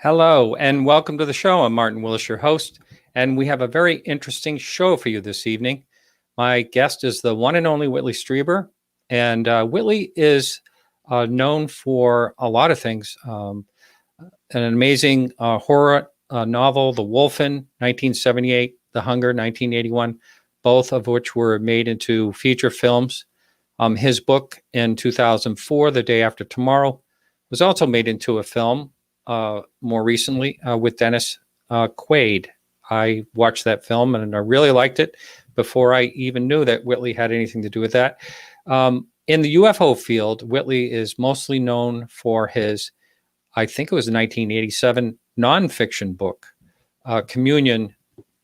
Hello, and welcome to the show. I'm Martin Willis, your host, and we have a very interesting show for you this evening. My guest is the one and only Whitley Strieber, and Whitley is known for a lot of things. An amazing horror novel, The Wolfen, 1978, The Hunger, 1981, both of which were made into feature films. His book in 2004, The Day After Tomorrow, was also made into a film more recently with Dennis Quaid. I watched that film and I really liked it before I even knew that Whitley had anything to do with that. In the UFO field, Whitley is mostly known for his, I think it was a 1987 nonfiction book, Communion,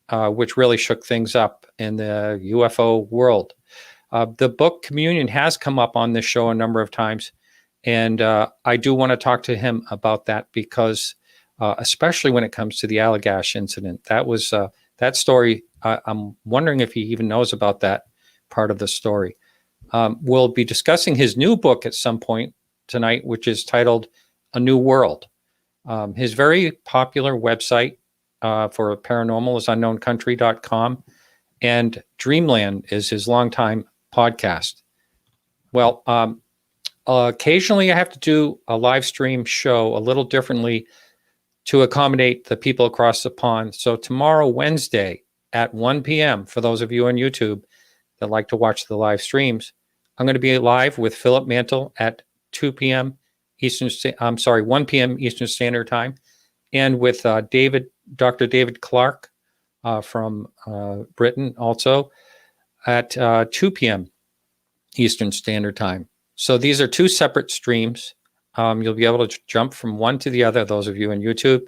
which really shook things up in the UFO world. The book Communion has come up on this show a number of times. And I do want to talk to him about that because, especially when it comes to the Allagash incident, that story. I'm wondering if he even knows about that part of the story. We'll be discussing his new book at some point tonight, which is titled A New World. His very popular website for paranormal is unknowncountry.com, and Dreamland is his longtime podcast. Well, occasionally I have to do a live stream show a little differently to accommodate the people across the pond. So tomorrow, Wednesday at 1 p.m., for those of you on YouTube that like to watch the live streams, I'm going to be live with Philip Mantle at 1 p.m. Eastern Standard Time, and with Dr. David Clark from Britain also at 2 p.m. Eastern Standard Time. So these are two separate streams. You'll be able to jump from one to the other, those of you on YouTube,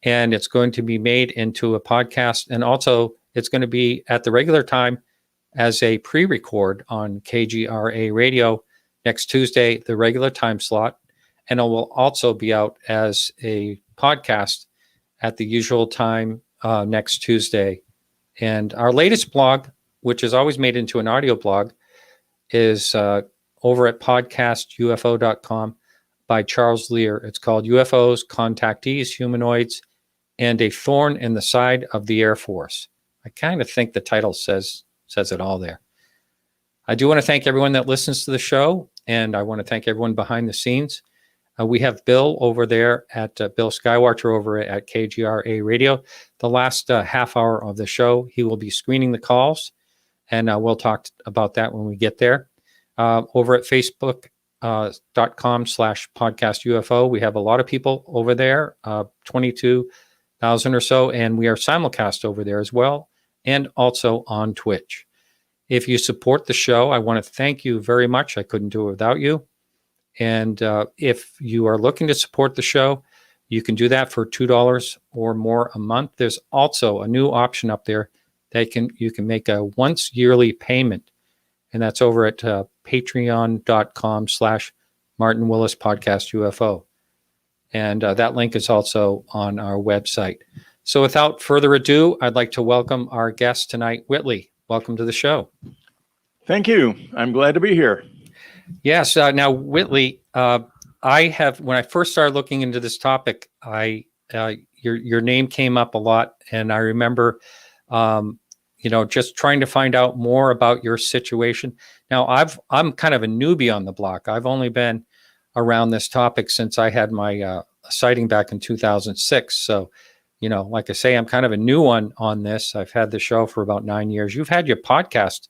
and it's going to be made into a podcast. And also it's going to be at the regular time as a pre-record on KGRA radio next Tuesday, the regular time slot. And it will also be out as a podcast at the usual time next Tuesday. And our latest blog, which is always made into an audio blog, is over at podcastufo.com by Charles Lear. It's called UFOs, Contactees, Humanoids, and a Thorn in the Side of the Air Force. I kind of think the title says it all there. I do want to thank everyone that listens to the show, and I want to thank everyone behind the scenes. We have Bill over there at Bill Skywatcher over at KGRA Radio. The last half hour of the show, he will be screening the calls, and we'll talk about that when we get there. Over at facebook.com/podcastufo. We have a lot of people over there, 22,000 or so, and we are simulcast over there as well, and also on Twitch. If you support the show, I want to thank you very much. I couldn't do it without you. And if you are looking to support the show, you can do that for $2 or more a month. There's also a new option up there that you can make a once yearly payment. And that's over at patreon.com/Martin Willis Podcast UFO. And that link is also on our website. So without further ado, I'd like to welcome our guest tonight, Whitley. Welcome to the show. Thank you. I'm glad to be here. Yes. Now, Whitley, when I first started looking into this topic, your name came up a lot. And I remember, just trying to find out more about your situation. Now, I'm kind of a newbie on the block. I've only been around this topic since I had my sighting back in 2006. So, like I say, I'm kind of a new one on this. I've had the show for about 9 years. You've had your podcast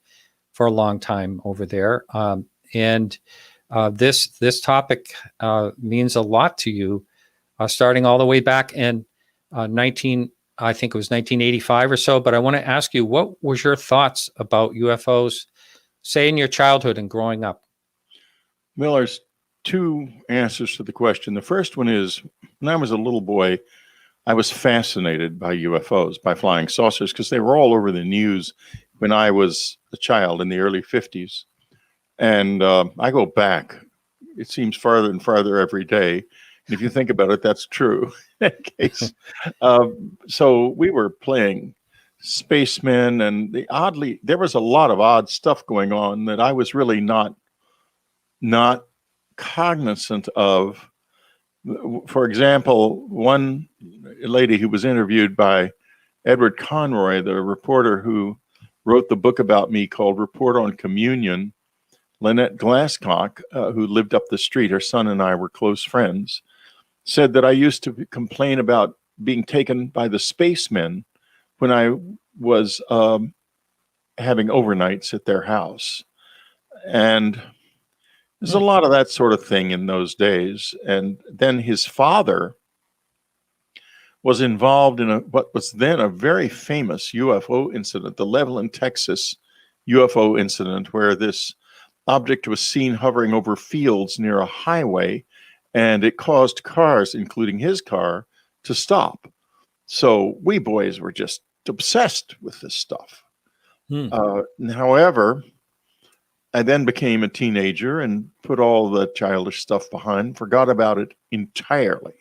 for a long time over there. And this topic means a lot to you, starting all the way back in I think it was 1985 or so, but I want to ask you, what was your thoughts about UFOs, say in your childhood and growing up? Well, there's two answers to the question. The first one is, when I was a little boy, I was fascinated by UFOs, by flying saucers, because they were all over the news when I was a child in the early 50s. And I go back, it seems farther and farther every day. And if you think about it, that's true. In that case, so we were playing spacemen, and there was a lot of odd stuff going on that I was really not cognizant of For example, one lady who was interviewed by Edward Conroy, the reporter who wrote the book about me called Report on Communion, Lynette Glasscock, who lived up the street, her son and I were close friends, said that I used to complain about being taken by the spacemen when I was having overnights at their house. And there's a lot of that sort of thing in those days. And then his father was involved in what was then a very famous UFO incident, the Levelland, Texas UFO incident, where this object was seen hovering over fields near a highway, and it caused cars, including his car, to stop. So we boys were just obsessed with this stuff. However, I then became a teenager and put all the childish stuff behind, forgot about it entirely.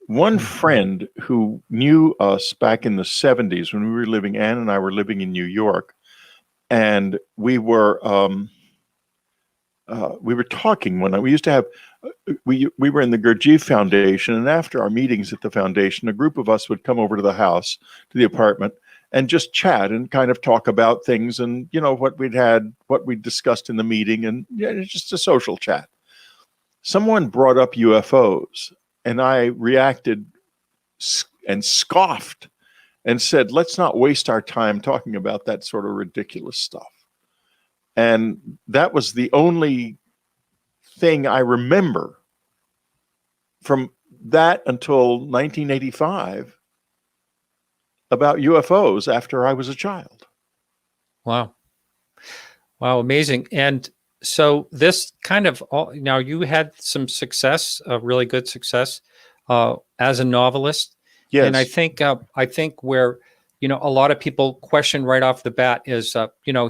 One friend who knew us back in the 70s when Ann and I were living in New York, and we were talking one night. We used to have, we were in the Gurdjieff Foundation, and after our meetings at the foundation, a group of us would come over to the house, to the apartment, and just chat and kind of talk about things and, what we'd discussed in the meeting, and just a social chat. Someone brought up UFOs, and I reacted and scoffed and said, let's not waste our time talking about that sort of ridiculous stuff. And that was the only thing I remember from that until 1985 about UFOs after I was a child. Wow. Wow, amazing. And so this kind of, now you had some success, really good success as a novelist. Yes. And I think where, a lot of people question right off the bat is,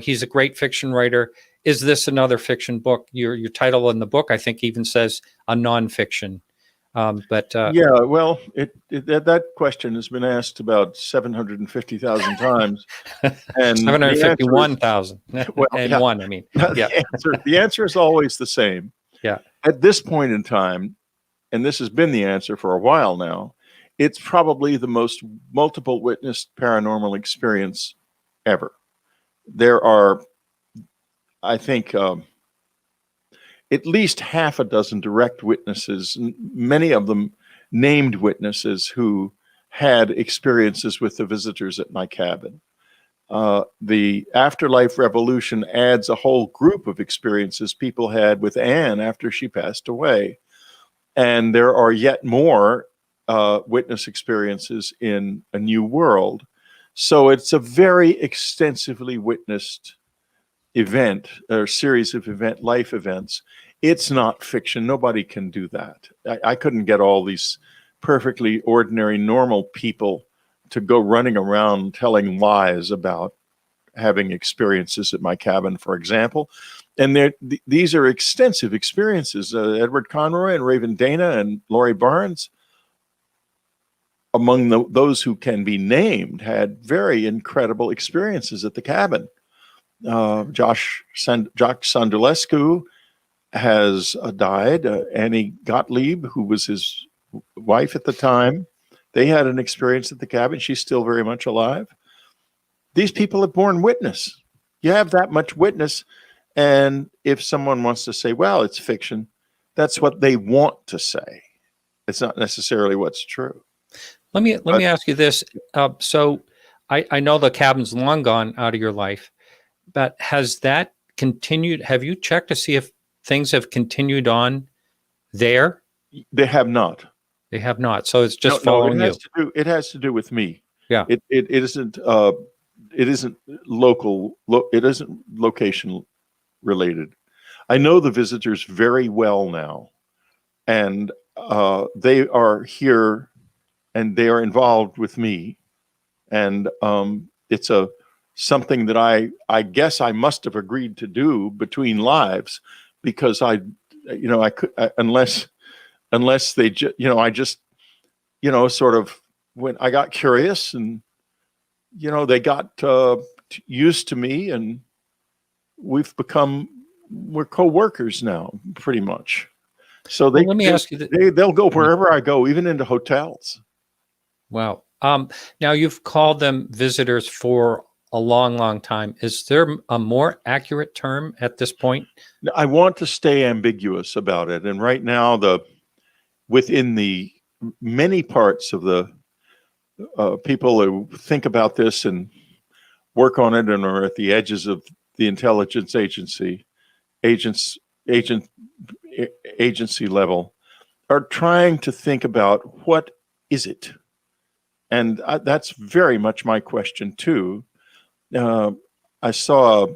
he's a great fiction writer. Is this another fiction book? Your title in the book, I think, even says a nonfiction. Yeah, well, that question has been asked about 750,000 times, and 751,000 one. I mean, yeah. The answer is always the same. Yeah. At this point in time, and this has been the answer for a while now, it's probably the most multiple witnessed paranormal experience ever. There are, I think, at least half a dozen direct witnesses, many of them named witnesses, who had experiences with the visitors at my cabin. The Afterlife Revolution adds a whole group of experiences people had with Anne after she passed away. And there are yet more witness experiences in A New World. So it's a very extensively witnessed event or series of life events. It's not fiction. Nobody can do that. I couldn't get all these perfectly ordinary, normal people to go running around telling lies about having experiences at my cabin, for example. And these are extensive experiences. Edward Conroy and Raven Dana and Laurie Barnes, among those who can be named, had very incredible experiences at the cabin. Jock Sondulescu has died. Annie Gottlieb, who was his wife at the time, they had an experience at the cabin. She's still very much alive. These people have borne witness. You have that much witness, and if someone wants to say, well, it's fiction, that's what they want to say. It's not necessarily what's true. Let me ask you this. So I know the cabin's long gone out of your life, but has that continued? Have you checked to see if things have continued on there? They have not. They have not. So it's just following you. It has to do with me. Yeah. It isn't. It isn't local. It isn't location related. I know the visitors very well now, and they are here, and they are involved with me, and it's something that I guess I must have agreed to do between lives, because I could, unless they I just sort of, when I got curious, and they got used to me, and we're co-workers now, pretty much. So Well, let me ask you that. they'll go wherever I go, even into hotels. Wow. Now you've called them visitors for a long, long time. Is there a more accurate term at this point? I want to stay ambiguous about it. And right now, within the many parts of the people who think about this and work on it and are at the edges of the intelligence agents, agent agency level are trying to think about what is it? And that's very much my question too. I saw a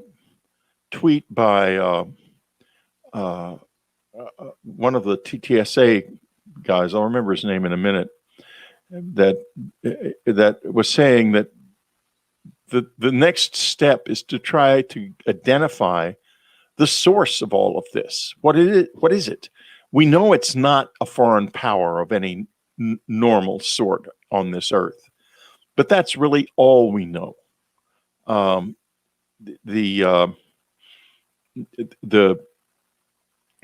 tweet by one of the TTSA guys. I'll remember his name in a minute. That was saying that the next step is to try to identify the source of all of this. What is it? We know it's not a foreign power of any normal sort on this earth, but that's really all we know. The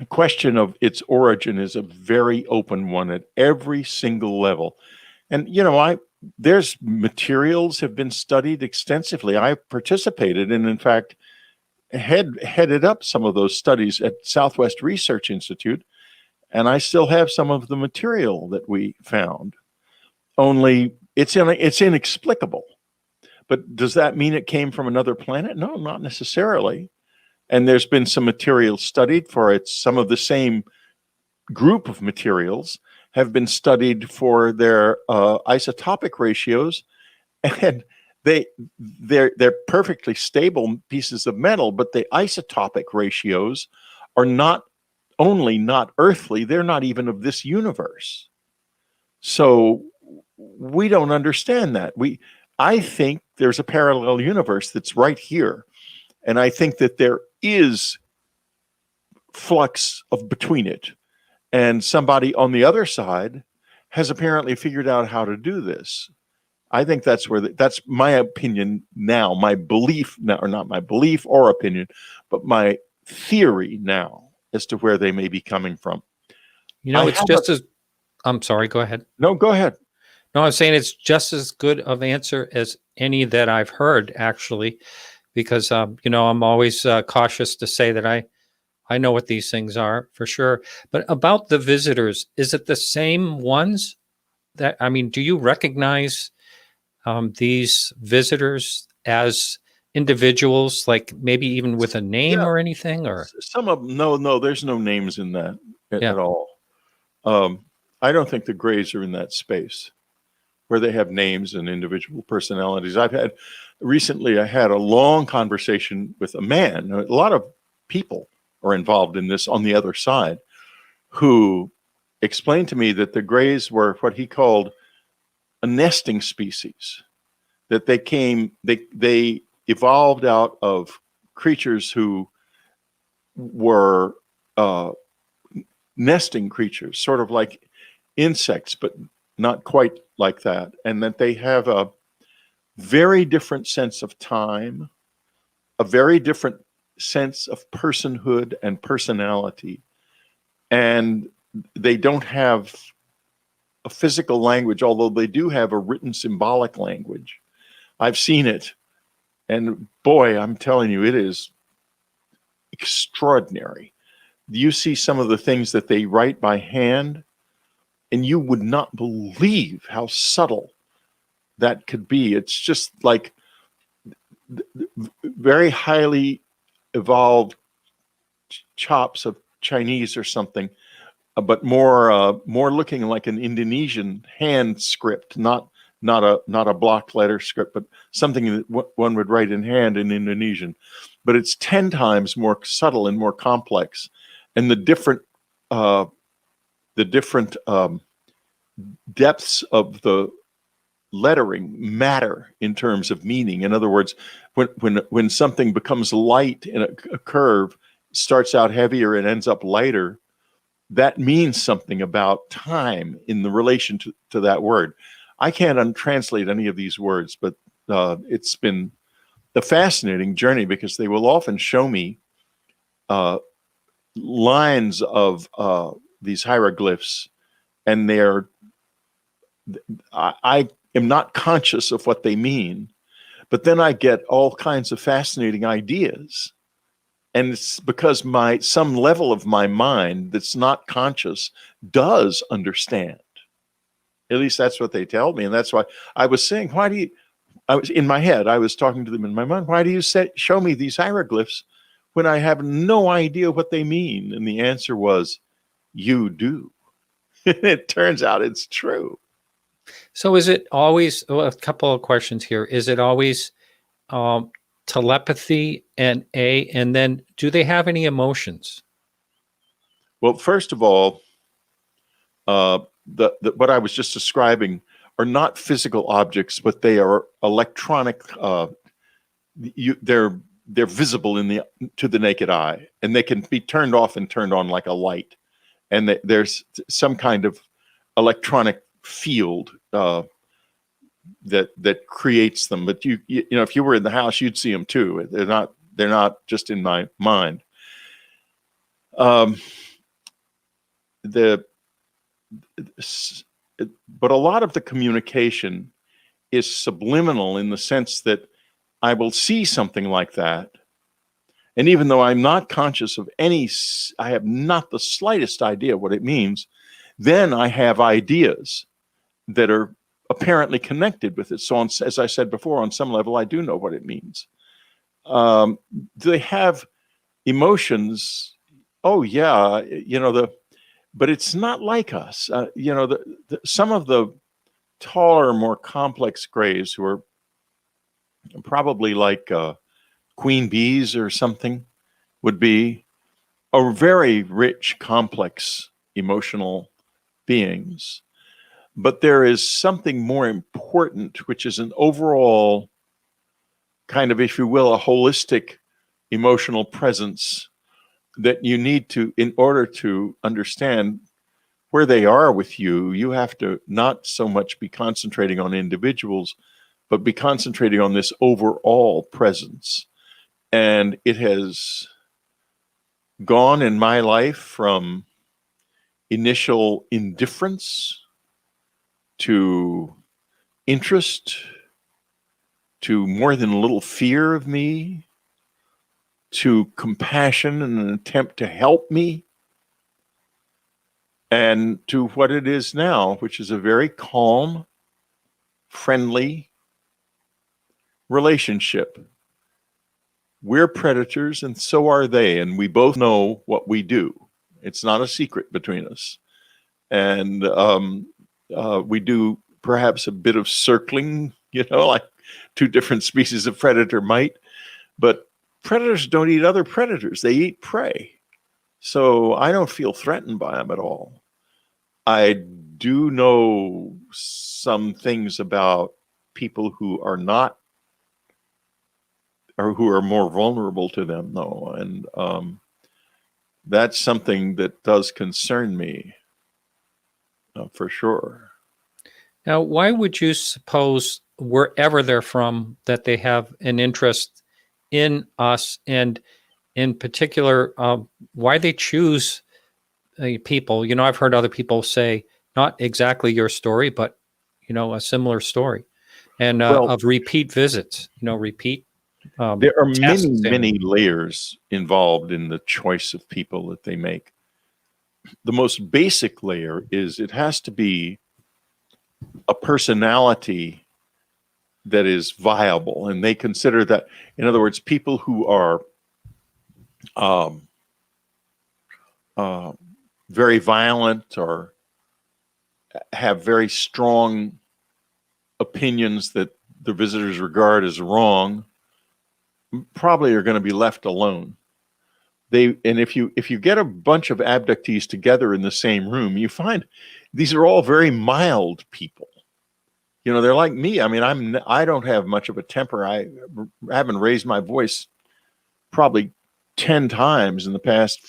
question of its origin is a very open one at every single level. And, there's materials have been studied extensively. I participated and, in fact, headed up some of those studies at Southwest Research Institute, and I still have some of the material that we found. Only it's inexplicable. But does that mean it came from another planet? No, not necessarily. And there's been some material studied for it. Some of the same group of materials have been studied for their isotopic ratios, and they're perfectly stable pieces of metal, but the isotopic ratios are not only not earthly, they're not even of this universe. So we don't understand that. I think there's a parallel universe that's right here, and I think that there is flux of between it. And somebody on the other side has apparently figured out how to do this. I think that's that's my opinion now, my belief now, or not my belief or opinion, but my theory now as to where they may be coming from. I'm sorry, go ahead. No, go ahead. No, I'm saying it's just as good of answer as any that I've heard, actually, because, I'm always cautious to say that I know what these things are for sure. But about the visitors, is it the same ones do you recognize these visitors as individuals, like maybe even with a name or anything? Or some of them, no, there's no names in that at all. I don't think the Greys are in that space where they have names and individual personalities. I had a long conversation with a man. A lot of people are involved in this on the other side, who explained to me that the Greys were what he called a nesting species, that they evolved out of creatures who were nesting creatures, sort of like insects, but not quite like that, and that they have a very different sense of time, a very different sense of personhood and personality, and they don't have a physical language, although they do have a written symbolic language. I've seen it, and boy, I'm telling you, it is extraordinary. You see some of the things that they write by hand, and you would not believe how subtle that could be. It's just like very highly evolved chops of Chinese or something, but more looking like an Indonesian hand script, not a block letter script, but something that one would write in hand in Indonesian. But it's 10 times more subtle and more complex, and the different depths of the lettering matter in terms of meaning. In other words, when something becomes light in a curve, starts out heavier and ends up lighter, that means something about time in the relation to that word. I can't translate any of these words, but it's been a fascinating journey, because they will often show me lines of these hieroglyphs, and I am not conscious of what they mean, but then I get all kinds of fascinating ideas. And it's because some level of my mind that's not conscious does understand. At least that's what they tell me. And that's why I was saying, I was in my head, I was talking to them in my mind, why do you show me these hieroglyphs when I have no idea what they mean? And the answer was, you do. It turns out it's true. So is it always, a couple of questions here. Is it always telepathy and then do they have any emotions? Well, first of all, what I was just describing are not physical objects, but they are electronic. They're visible to the naked eye, and they can be turned off and turned on like a light. And there's some kind of electronic field that creates them. But you know, if you were in the house, you'd see them too. They're not just in my mind. But a lot of the communication is subliminal in the sense that I will see something like that, and even though I'm not conscious of I have not the slightest idea what it means, then I have ideas that are apparently connected with it. So as I said before, on some level, I do know what it means. Do they have emotions? Oh yeah, you know, but it's not like us. You know, some of the taller, more complex grays, who are probably like queen bees or something, are very rich, complex, emotional beings. But there is something more important, which is an overall kind of, if you will, a holistic emotional presence that you need to, in order to understand where they are with you. You have to not so much be concentrating on individuals, but be concentrating on this overall presence. And it has gone in my life from initial indifference to interest to more than a little fear of me to compassion and an attempt to help me, and to what it is now, which is a very calm, friendly relationship. We're predators and so are they, and we both know what we do. It's not a secret between us. And we do perhaps a bit of circling, you know, like two different species of predator might, but predators don't eat other predators. They eat prey. So I don't feel threatened by them at all. I do know some things about people who are not, or who are more vulnerable to them, though. And that's something that does concern me, for sure. Now, why would you suppose, wherever they're from, that they have an interest in us, and in particular, why they choose people? You know, I've heard other people say not exactly your story, but, you know, a similar story, and of repeat visits, you know, repeat. There are many layers involved in the choice of people that they make. The most basic layer is it has to be a personality that is viable, and they consider that, in other words, people who are very violent or have very strong opinions that the visitors regard as wrong probably are going to be left alone. And if you get a bunch of abductees together in the same room, you find these are all very mild people. You know, they're like me. I mean, I don't have much of a temper. I haven't raised my voice probably 10 times in the past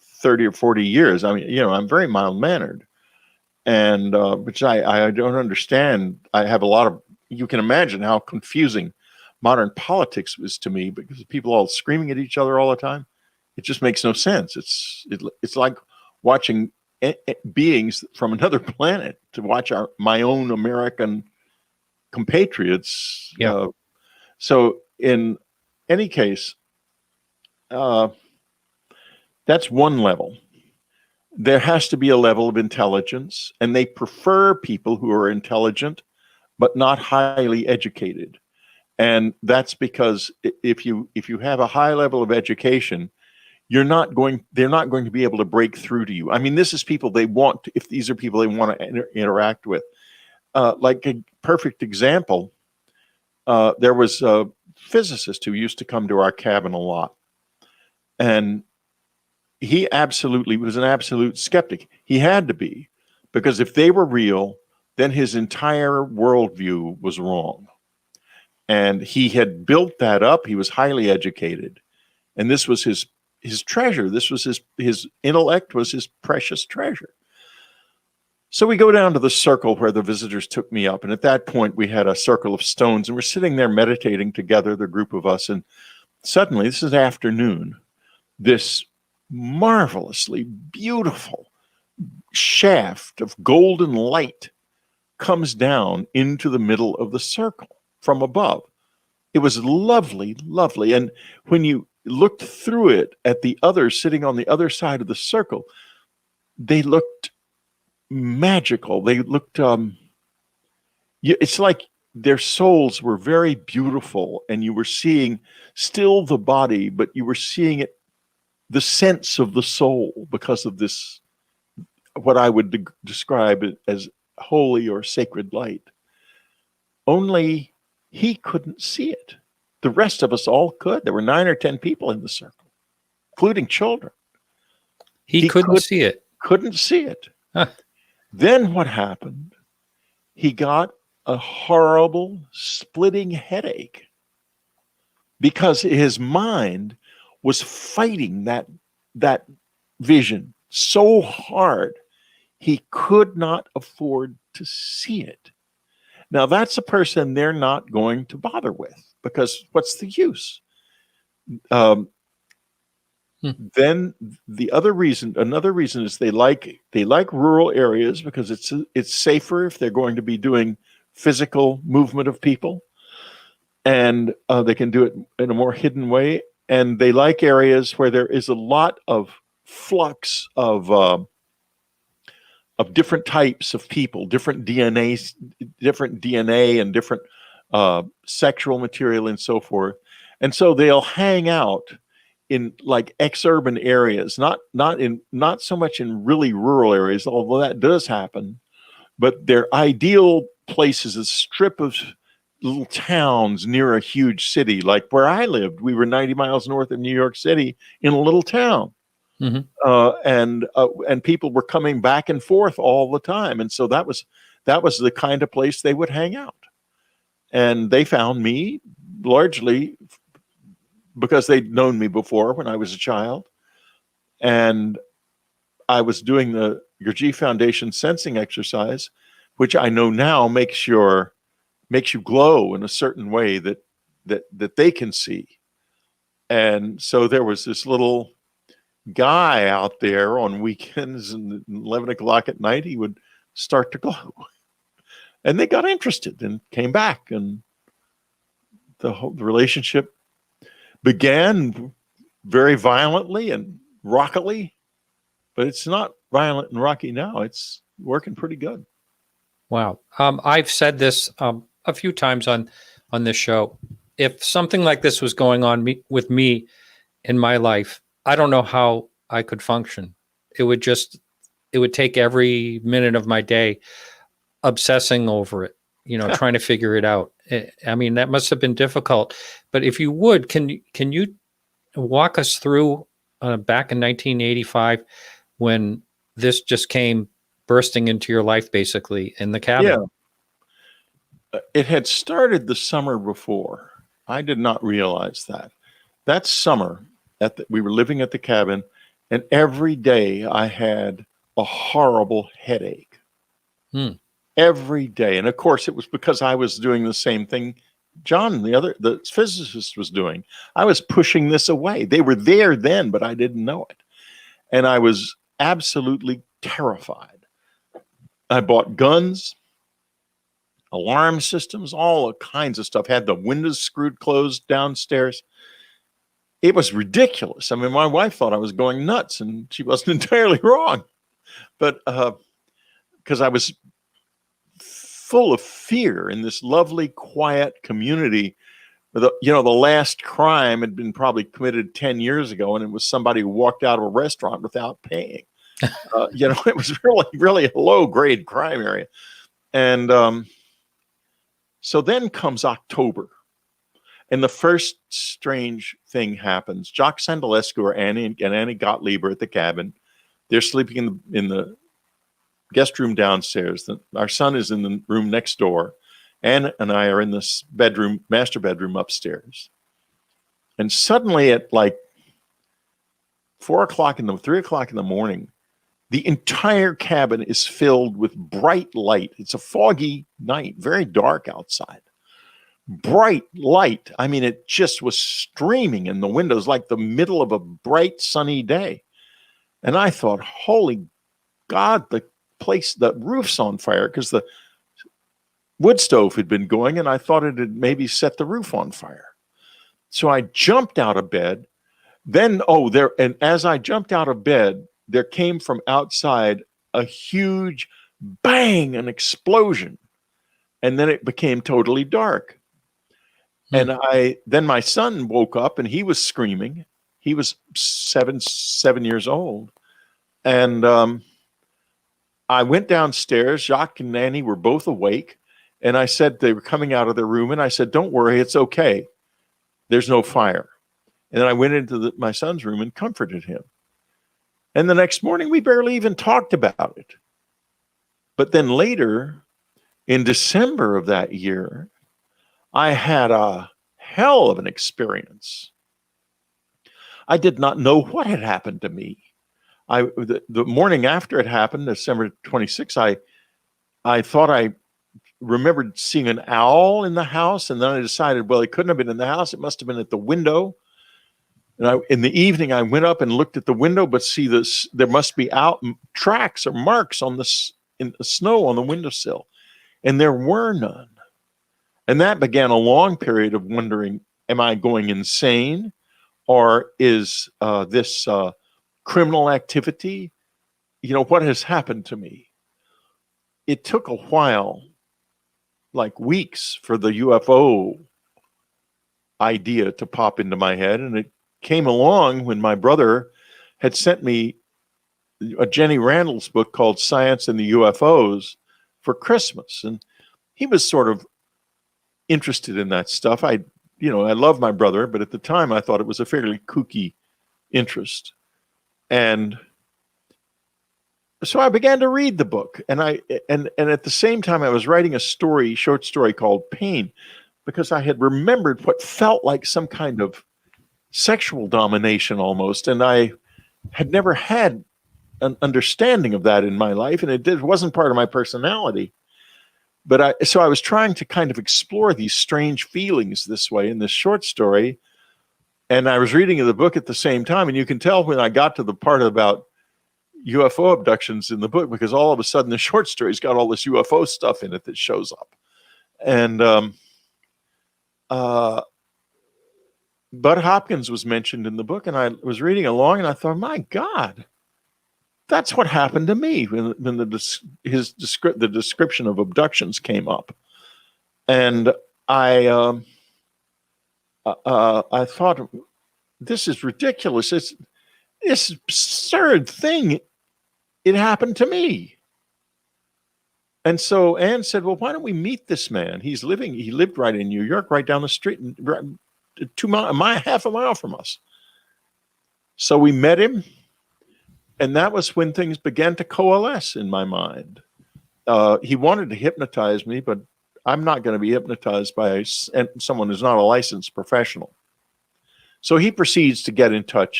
30 or 40 years. I mean, you know, I'm very mild-mannered, and which I don't understand. I have a lot of, you can imagine how confusing modern politics is to me, because people all screaming at each other all the time. It just makes no sense. It's like watching beings from another planet to watch my own American compatriots. Yeah. So in any case, that's one level. There has to be a level of intelligence, and they prefer people who are intelligent but not highly educated. And that's because if you have a high level of education, they're not going to be able to break through to you. I mean, this is people they want to, if these are people they want to interact with. Like a perfect example, there was a physicist who used to come to our cabin a lot. And he absolutely was an absolute skeptic. He had to be, because if they were real, then his entire worldview was wrong. And he had built that up. He was highly educated. And this was his treasure. This was his intellect was his precious treasure. So we go down to the circle where the visitors took me up. And at that point, we had a circle of stones, and we're sitting there meditating together, the group of us. And suddenly, this is afternoon, this marvelously beautiful shaft of golden light comes down into the middle of the circle from above. It was lovely, lovely. And when you looked through it at the others sitting on the other side of the circle, they looked magical. They looked, it's like their souls were very beautiful, and you were seeing still the body, but you were seeing it, the sense of the soul, because of this, what I would describe as holy or sacred light. Only he couldn't see it. The rest of us all could. There were 9 or 10 people in the circle, including children. He couldn't see it. Couldn't see it. Huh. Then what happened? He got a horrible splitting headache because his mind was fighting that vision so hard he could not afford to see it. Now, that's a person they're not going to bother with, because what's the use? Then another reason is they like rural areas because it's safer if they're going to be doing physical movement of people, and they can do it in a more hidden way. And they like areas where there is a lot of flux of different types of people, different DNA and different sexual material and so forth. And so they'll hang out in like ex-urban areas, not so much in really rural areas, although that does happen. But their ideal place is a strip of little towns near a huge city. Like where I lived, we were 90 miles north of New York City in a little town. And people were coming back and forth all the time. And so that was the kind of place they would hang out. And they found me largely because they'd known me before when I was a child. And I was doing the Gurdjieff Foundation sensing exercise, which I know now makes you glow in a certain way that they can see. And so there was this little guy out there on weekends, and 11 o'clock at night, he would start to glow. And they got interested and came back, and the relationship began very violently and rockily, but it's not violent and rocky now. It's working pretty good. Wow. I've said this a few times on this show. If something like this was going on with me in my life, I don't know how I could function. It would take every minute of my day obsessing over it, trying to figure it out. I mean, that must have been difficult. But if you would, can you walk us through back in 1985 when this just came bursting into your life, basically, in the cabin? Yeah. It had started the summer before. I did not realize that. That summer, we were living at the cabin, and every day I had a horrible headache. Every day. And of course, it was because I was doing the same thing John, the physicist, was doing. I was pushing this away. They were there then, but I didn't know it. And I was absolutely terrified. I bought guns, alarm systems, all kinds of stuff. Had the windows screwed closed downstairs. It was ridiculous. I mean, my wife thought I was going nuts, and she wasn't entirely wrong. But because I was full of fear in this lovely, quiet community. The last crime had been probably committed 10 years ago, and it was somebody who walked out of a restaurant without paying. It was really, really a low-grade crime area. And so then comes October, and the first strange thing happens. Jock Sandalescu or Annie and Annie Gottlieb are at the cabin. They're sleeping in the guest room downstairs. Our son is in the room next door. Anne and I are in this master bedroom upstairs. And suddenly at like 3 o'clock in the morning, the entire cabin is filled with bright light. It's a foggy night, very dark outside. Bright light. I mean, it just was streaming in the windows like the middle of a bright sunny day. And I thought, holy God, the roof's on fire, because the wood stove had been going, and I thought it had maybe set the roof on fire. So I jumped out of bed. Then, and as I jumped out of bed, there came from outside a huge bang, an explosion. And then it became totally dark. And then my son woke up, and he was screaming. He was 7 years old. And I went downstairs. Jacques and Nanny were both awake. And I said, they were coming out of their room, and I said, don't worry, it's okay. There's no fire. And then I went into my son's room and comforted him. And the next morning, we barely even talked about it. But then later, in December of that year, I had a hell of an experience. I did not know what had happened to me. The morning after it happened, December 26th, I thought I remembered seeing an owl in the house, and then I decided, well, it couldn't have been in the house. It must have been at the window. And in the evening, I went up and looked at the window, but see this, there must be tracks or marks in the snow on the windowsill, and there were none. And that began a long period of wondering, am I going insane, or is this criminal activity? What has happened to me? It took a while, like weeks, for the UFO idea to pop into my head. And it came along when my brother had sent me a Jenny Randall's book called Science and the UFOs for Christmas. And he was sort of interested in that stuff. I love my brother, but at the time I thought it was a fairly kooky interest. And so I began to read the book, and at the same time I was writing a short story called Pain, because I had remembered what felt like some kind of sexual domination almost, and I had never had an understanding of that in my life, and it wasn't part of my personality. But so I was trying to kind of explore these strange feelings this way in this short story, and I was reading the book at the same time, and you can tell when I got to the part about UFO abductions in the book, because all of a sudden the short story's got all this UFO stuff in it that shows up. And Bud Hopkins was mentioned in the book, and I was reading along, and I thought, my God, that's what happened to me when the description of abductions came up. And I thought, this is ridiculous. It's this absurd thing. It happened to me. And so Anne said, well, why don't we meet this man? He lived right in New York, right down the street, half a mile from us. So we met him, and that was when things began to coalesce in my mind. He wanted to hypnotize me, but I'm not going to be hypnotized by someone who's not a licensed professional. So he proceeds to get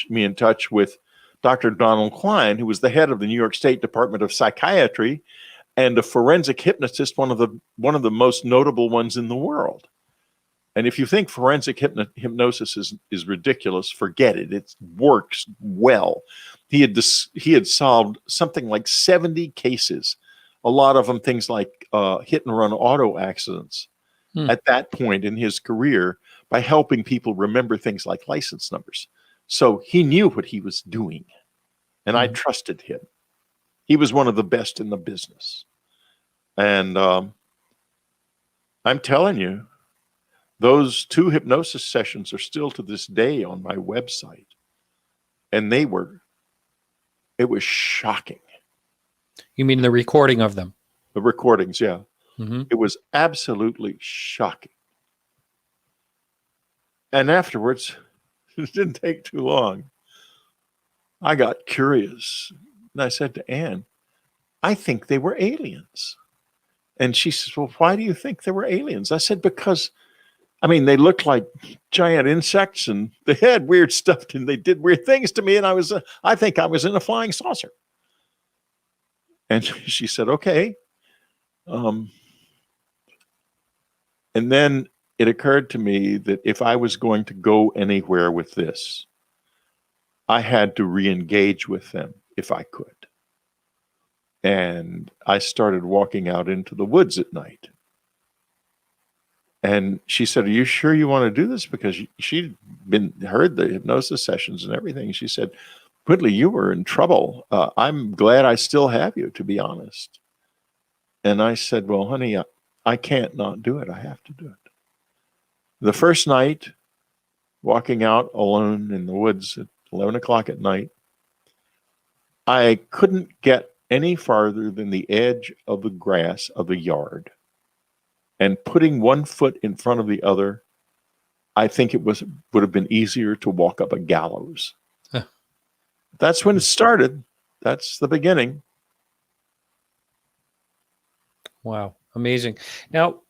me in touch with Dr. Donald Klein, who was the head of the New York State Department of Psychiatry and a forensic hypnotist, one of the most notable ones in the world. And if you think forensic hypnosis is ridiculous, forget it. It works well. he had solved something like 70 cases, a lot of them things like hit and run auto accidents at that point in his career, by helping people remember things like license numbers. So he knew what he was doing, and I trusted him. He was one of the best in the business. And I'm telling you, those 2 hypnosis sessions are still to this day on my website. And it was shocking. You mean the recording of them? The recordings, yeah. Mm-hmm. It was absolutely shocking. And afterwards, it didn't take too long. I got curious. And I said to Anne, I think they were aliens. And she says, well, why do you think they were aliens? I said, because, I mean, they looked like giant insects and they had weird stuff and they did weird things to me. And I think I was in a flying saucer. And she said, okay. And then it occurred to me that if I was going to go anywhere with this, I had to re-engage with them if I could. And I started walking out into the woods at night. And she said, are you sure you want to do this? Because she'd heard the hypnosis sessions and everything. She said, Whitley, you were in trouble. I'm glad I still have you, to be honest. And I said, well, honey, I can't not do it. I have to do it. The first night, walking out alone in the woods at 11 o'clock at night, I couldn't get any farther than the edge of the grass of the yard. And putting one foot in front of the other, I think it would have been easier to walk up a gallows. Huh. That's when it started. That's the beginning. Wow. Amazing. Now,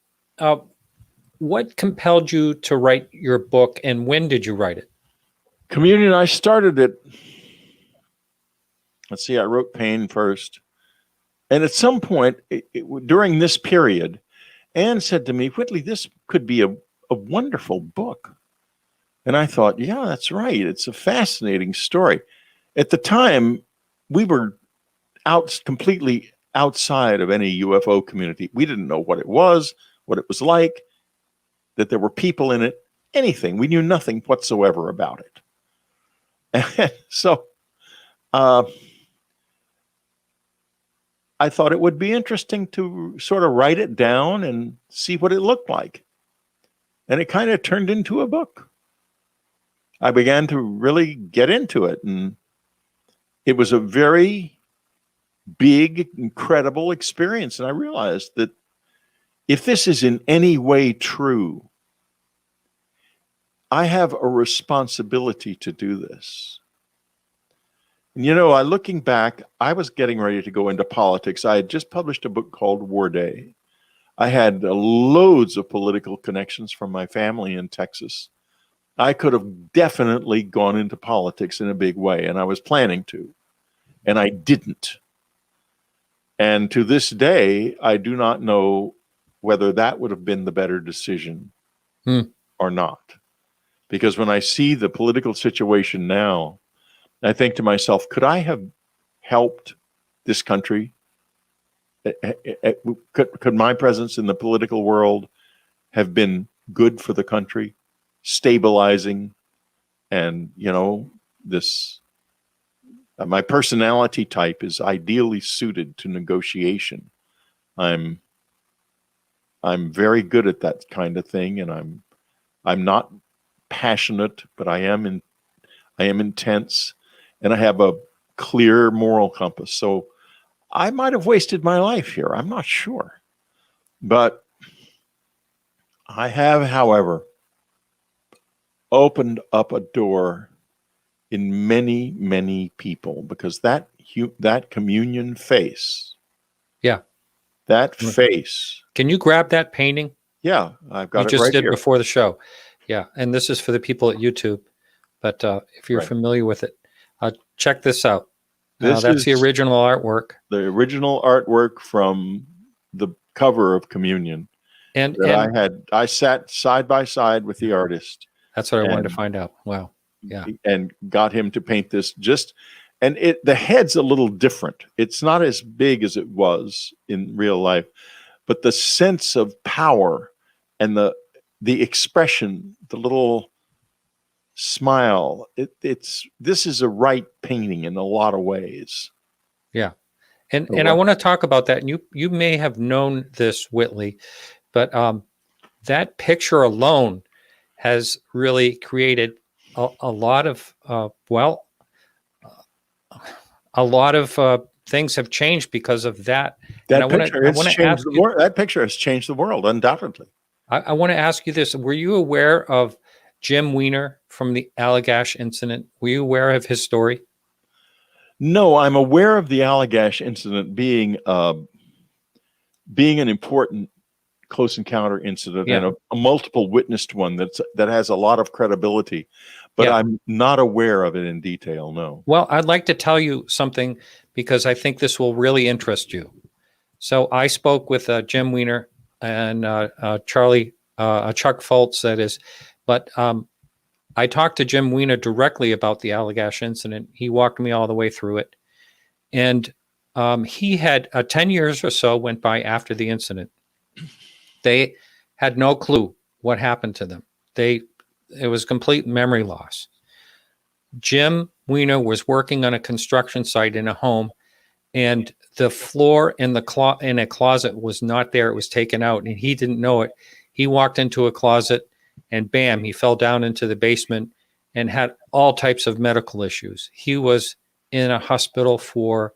what compelled you to write your book, and when did you write it? Communion, I started it. Let's see, I wrote Pain first. And at some point during this period, Anne said to me, Whitley, this could be a wonderful book. And I thought, yeah, that's right. It's a fascinating story. At the time, we were completely outside of any UFO community. We didn't know what it was like, that there were people in it, anything. We knew nothing whatsoever about it. And so I thought it would be interesting to sort of write it down and see what it looked like. And it kind of turned into a book. I began to really get into it. And it was a very big, incredible experience. And I realized that if this is in any way true, I have a responsibility to do this. And, you know, looking back, I was getting ready to go into politics. I had just published a book called War Day. I had loads of political connections from my family in Texas. I could have definitely gone into politics in a big way, and I was planning to, and I didn't. And to this day, I do not know whether that would have been the better decision or not. Because when I see the political situation now, I think to myself, could I have helped this country? Could my presence in the political world have been good for the country, stabilizing? And, you know, my personality type is ideally suited to negotiation. I'm very good at that kind of thing, and I'm not passionate, but I am intense, and I have a clear moral compass. So I might have wasted my life here. I'm not sure. But I have, however, opened up a door in many, many people, because that communion face. Yeah. That face. Can you grab that painting? Yeah, I've got it right here. You just did before the show. Yeah. And this is for the people at YouTube. But if you're familiar with it, check this out. That's the original artwork. The original artwork from the cover of Communion. And I sat side by side with the artist. That's what I wanted to find out. Wow. Yeah. And got him to paint this. Just and the head's a little different. It's not as big as it was in real life, but the sense of power and the expression, the little smile, this is a right painting in a lot of ways. Yeah. And I want to talk about that. And you may have known this, Whitley, but that picture alone has really created a lot of things have changed because of that. That picture has changed the world, undoubtedly. I want to ask you this: were you aware of Jim Weiner from the Allagash incident? Were you aware of his story? No, I'm aware of the Allagash incident being an important close encounter incident, and a multiple witnessed one that has a lot of credibility, but I'm not aware of it in detail. No. Well, I'd like to tell you something because I think this will really interest you. So I spoke with Jim Weiner and Chuck Fultz, that is, but I talked to Jim Weiner directly about the Allagash incident. He walked me all the way through it. And he had 10 years or so went by after the incident. They had no clue what happened to them. It was complete memory loss. Jim Weiner was working on a construction site in a home, and the floor in a closet was not there. It was taken out, and he didn't know it. He walked into a closet, and bam, he fell down into the basement and had all types of medical issues. He was in a hospital for,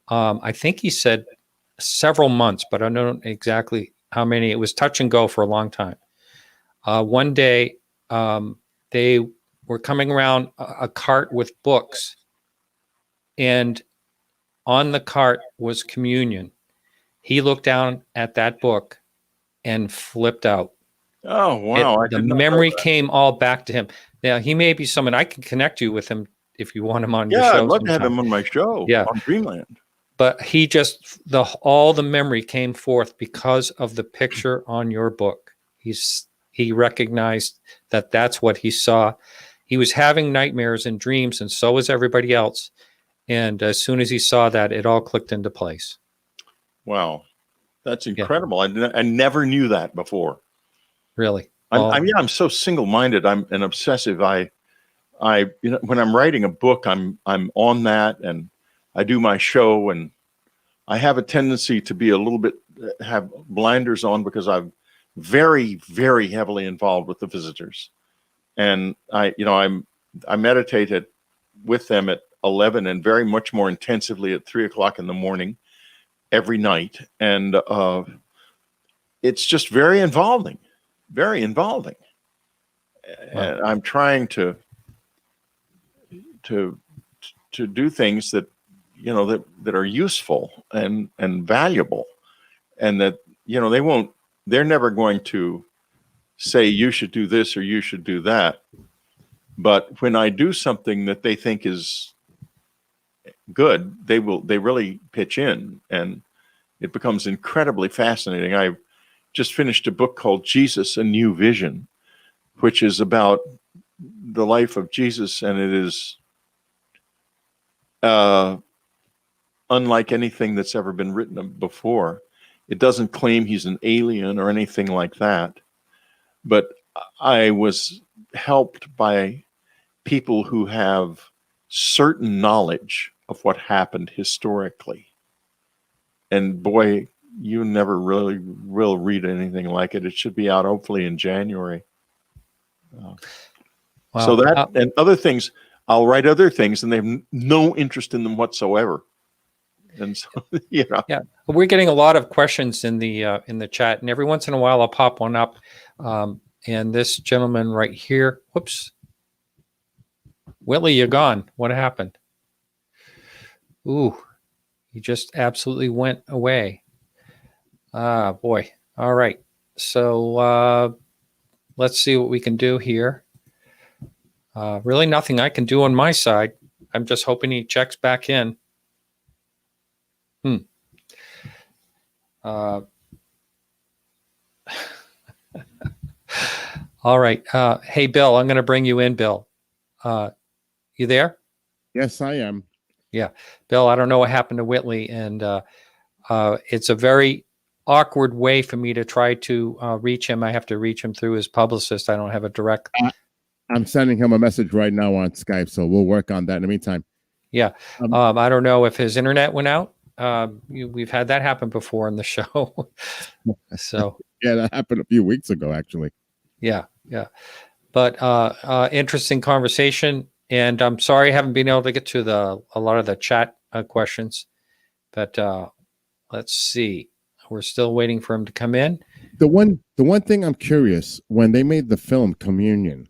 I think he said several months, but I don't know exactly how many. It was touch and go for a long time. One day, they were coming around a cart with books, and on the cart was communion. He looked down at that book and flipped out. Oh, wow. The memory came all back to him. Now, he may be someone I can connect you with him if you want him on your show. Yeah, I'd love sometime. to have him on my show on Dreamland. But he just, all the memory came forth because of the picture on your book. He recognized that that's what he saw. He was having nightmares and dreams, and so was everybody else. And as soon as he saw that, it all clicked into place. Wow. That's incredible. I never knew that before. Really? I'm so single-minded. I'm an obsessive. When I'm writing a book, I'm on that, and I do my show, and I have a tendency to be a little bit, have blinders on because I'm very, very heavily involved with the visitors. And I meditate with them at 11 and very much more intensively at 3:00 in the morning every night. And it's just very involving. Very involving. Wow. And I'm trying to do things that that are useful and valuable, and that they're never going to say you should do this or you should do that. But when I do something that they think is good, they really pitch in, and it becomes incredibly fascinating. I just finished a book called Jesus, A New Vision, which is about the life of Jesus, and it is unlike anything that's ever been written before. It doesn't claim he's an alien or anything like that, but I was helped by people who have certain knowledge of what happened historically. And boy, you never really will read anything like it. It should be out hopefully in January. Wow. So that and other things, I'll write other things, and they have no interest in them whatsoever. And so, yeah, we're getting a lot of questions in the chat, and every once in a while I'll pop one up. And this gentleman right here, whoops, Whitley, you're gone. What happened? Ooh, he just absolutely went away. Ah, boy. All right. So let's see what we can do here. Really nothing I can do on my side. I'm just hoping he checks back in. All right. Hey, Bill, I'm going to bring you in, Bill. You there? Yes, I am. Yeah. Bill, I don't know what happened to Whitley, and it's a very awkward way for me to try to reach him. I have to reach him through his publicist. I don't have a direct. I'm sending him a message right now on Skype, so we'll work on that in the meantime. Yeah. I don't know if his internet went out. We've had that happen before in the show. So yeah, that happened a few weeks ago, actually. Yeah. But interesting conversation. And I'm sorry I haven't been able to get to a lot of the chat questions. But let's see. We're still waiting for him to come in. The one thing I'm curious, when they made the film Communion,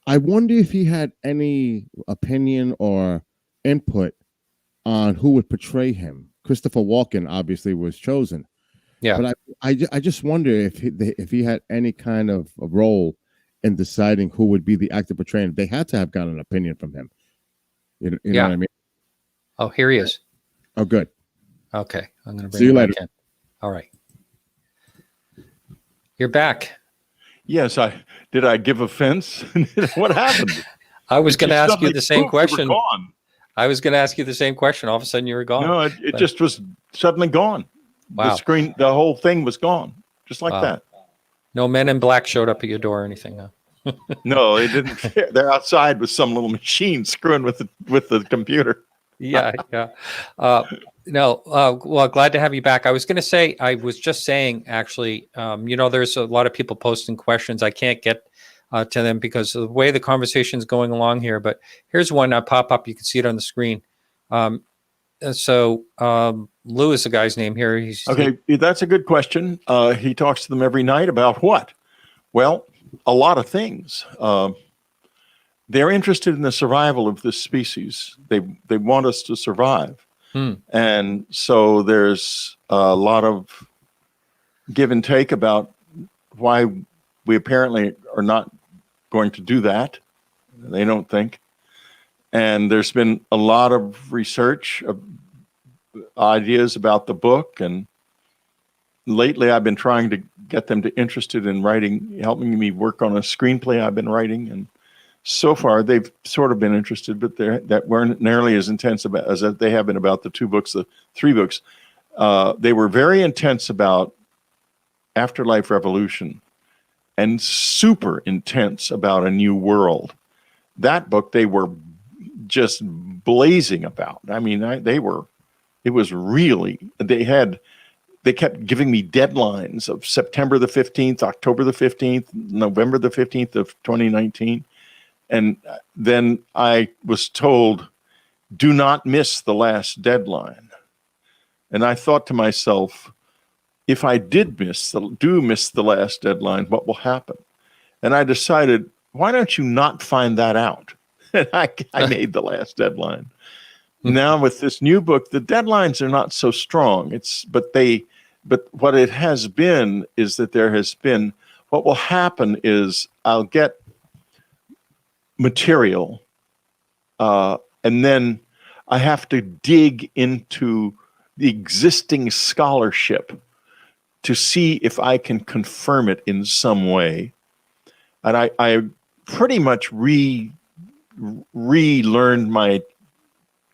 I wonder if he had any opinion or input on who would portray him. Christopher Walken obviously was chosen. Yeah. But I just wonder if he had any kind of a role in deciding who would be the actor portraying him. They had to have gotten an opinion from him. You know what I mean? Oh, here he is. Oh, good. Okay. I'm going to bring See you him later. back in. All right. You're back. Yes, did I give offense? What happened? I was going to ask you the same poof, question. you were gone. I was going to ask you the same question. All of a sudden, you were gone. No, it just was suddenly gone. Wow. The screen, the whole thing was gone, just like that. No Men in Black showed up at your door or anything. Huh? No, they didn't. They're outside with some little machine screwing with the computer. Yeah. Well, glad to have you back. I was going to say, I was just saying, actually, there's a lot of people posting questions. I can't get to them because of the way the conversation is going along here. But here's one pop up. You can see it on the screen. Lou is the guy's name here. That's a good question. He talks to them every night about what? Well, a lot of things. They're interested in the survival of this species. They want us to survive. And so there's a lot of give and take about why we apparently are not going to do that. They don't think. And there's been a lot of research of ideas about the book. And lately I've been trying to get them interested in helping me work on a screenplay I've been writing. And so far, they've sort of been interested, but that weren't nearly as intense as they have been about the three books. They were very intense about Afterlife Revolution and super intense about A New World. That book, they were just blazing about. I mean, they kept giving me deadlines of September the 15th, October the 15th, November the 15th of 2019. And then I was told, do not miss the last deadline. And I thought to myself, if I miss the last deadline, what will happen? And I decided, why don't you not find that out? And I made the last deadline. Now with this new book, the deadlines are not so strong. But what it has been is that what will happen is I'll get material, and then I have to dig into the existing scholarship to see if I can confirm it in some way. And I pretty much relearned my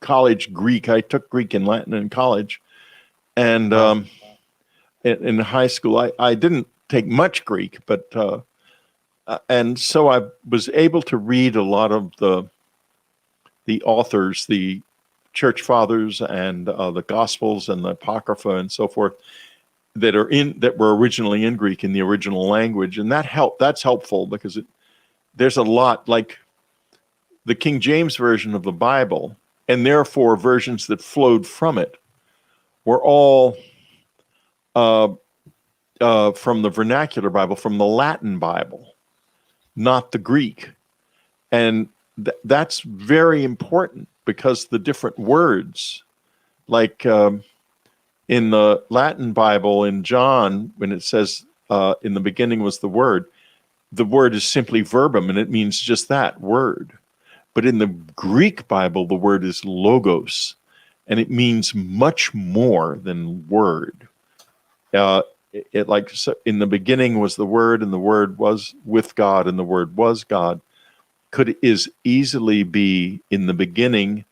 college Greek. I took Greek and Latin in college, and in high school I didn't take much Greek, but and so I was able to read a lot of the authors, the church fathers, and the Gospels and the Apocrypha and so forth that were originally in Greek in the original language, and that's helpful because there's a lot, like the King James version of the Bible, and therefore versions that flowed from it were all from the vernacular Bible, from the Latin Bible, not the Greek. And that's very important because the different words, like in the Latin Bible, in John, when it says in the beginning was the word is simply verbum, and it means just that, word. But in the Greek Bible, the word is logos, and it means much more than word. So in the beginning was the Word, and the Word was with God, and the Word was God. Could easily be in the beginning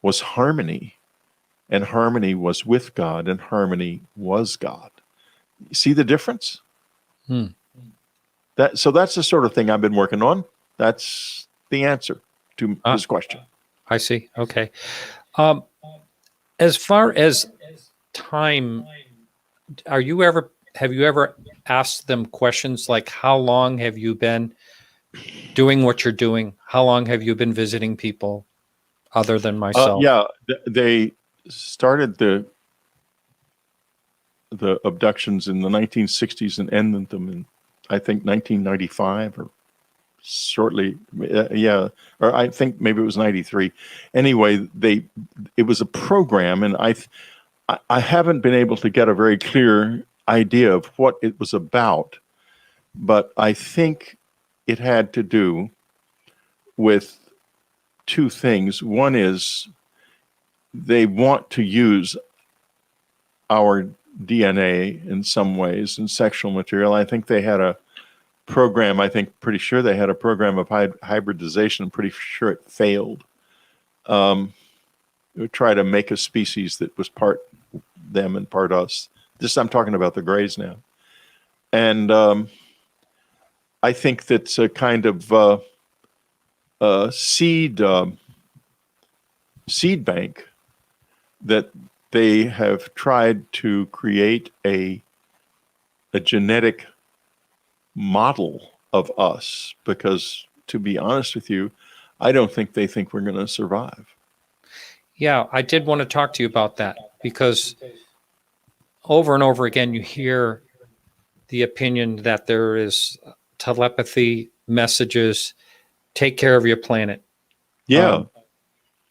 was harmony, and harmony was with God, and harmony was God. You see the difference? So that's the sort of thing I've been working on. That's the answer to this question. I see. Okay. As far as time, have you ever asked them questions like, how long have you been doing what you're doing? How long have you been visiting people other than myself? They started the abductions in the 1960s and ended them in, I think, 1995 or shortly. Or I think maybe it was 93. Anyway, it was a program, and I haven't been able to get a very clear idea of what it was about, but I think it had to do with two things. One is they want to use our DNA in some ways in sexual material. I think they had a program, pretty sure they had a program of hybridization. I'm pretty sure it failed. They would try to make a species that was part them and part us. I'm talking about the Greys now. And I think that's a kind of seed bank that they have tried to create a genetic model of us, because, to be honest with you, I don't think they think we're going to survive. Yeah, I did want to talk to you about that, because over and over again you hear the opinion that there is telepathy messages, take care of your planet. Yeah.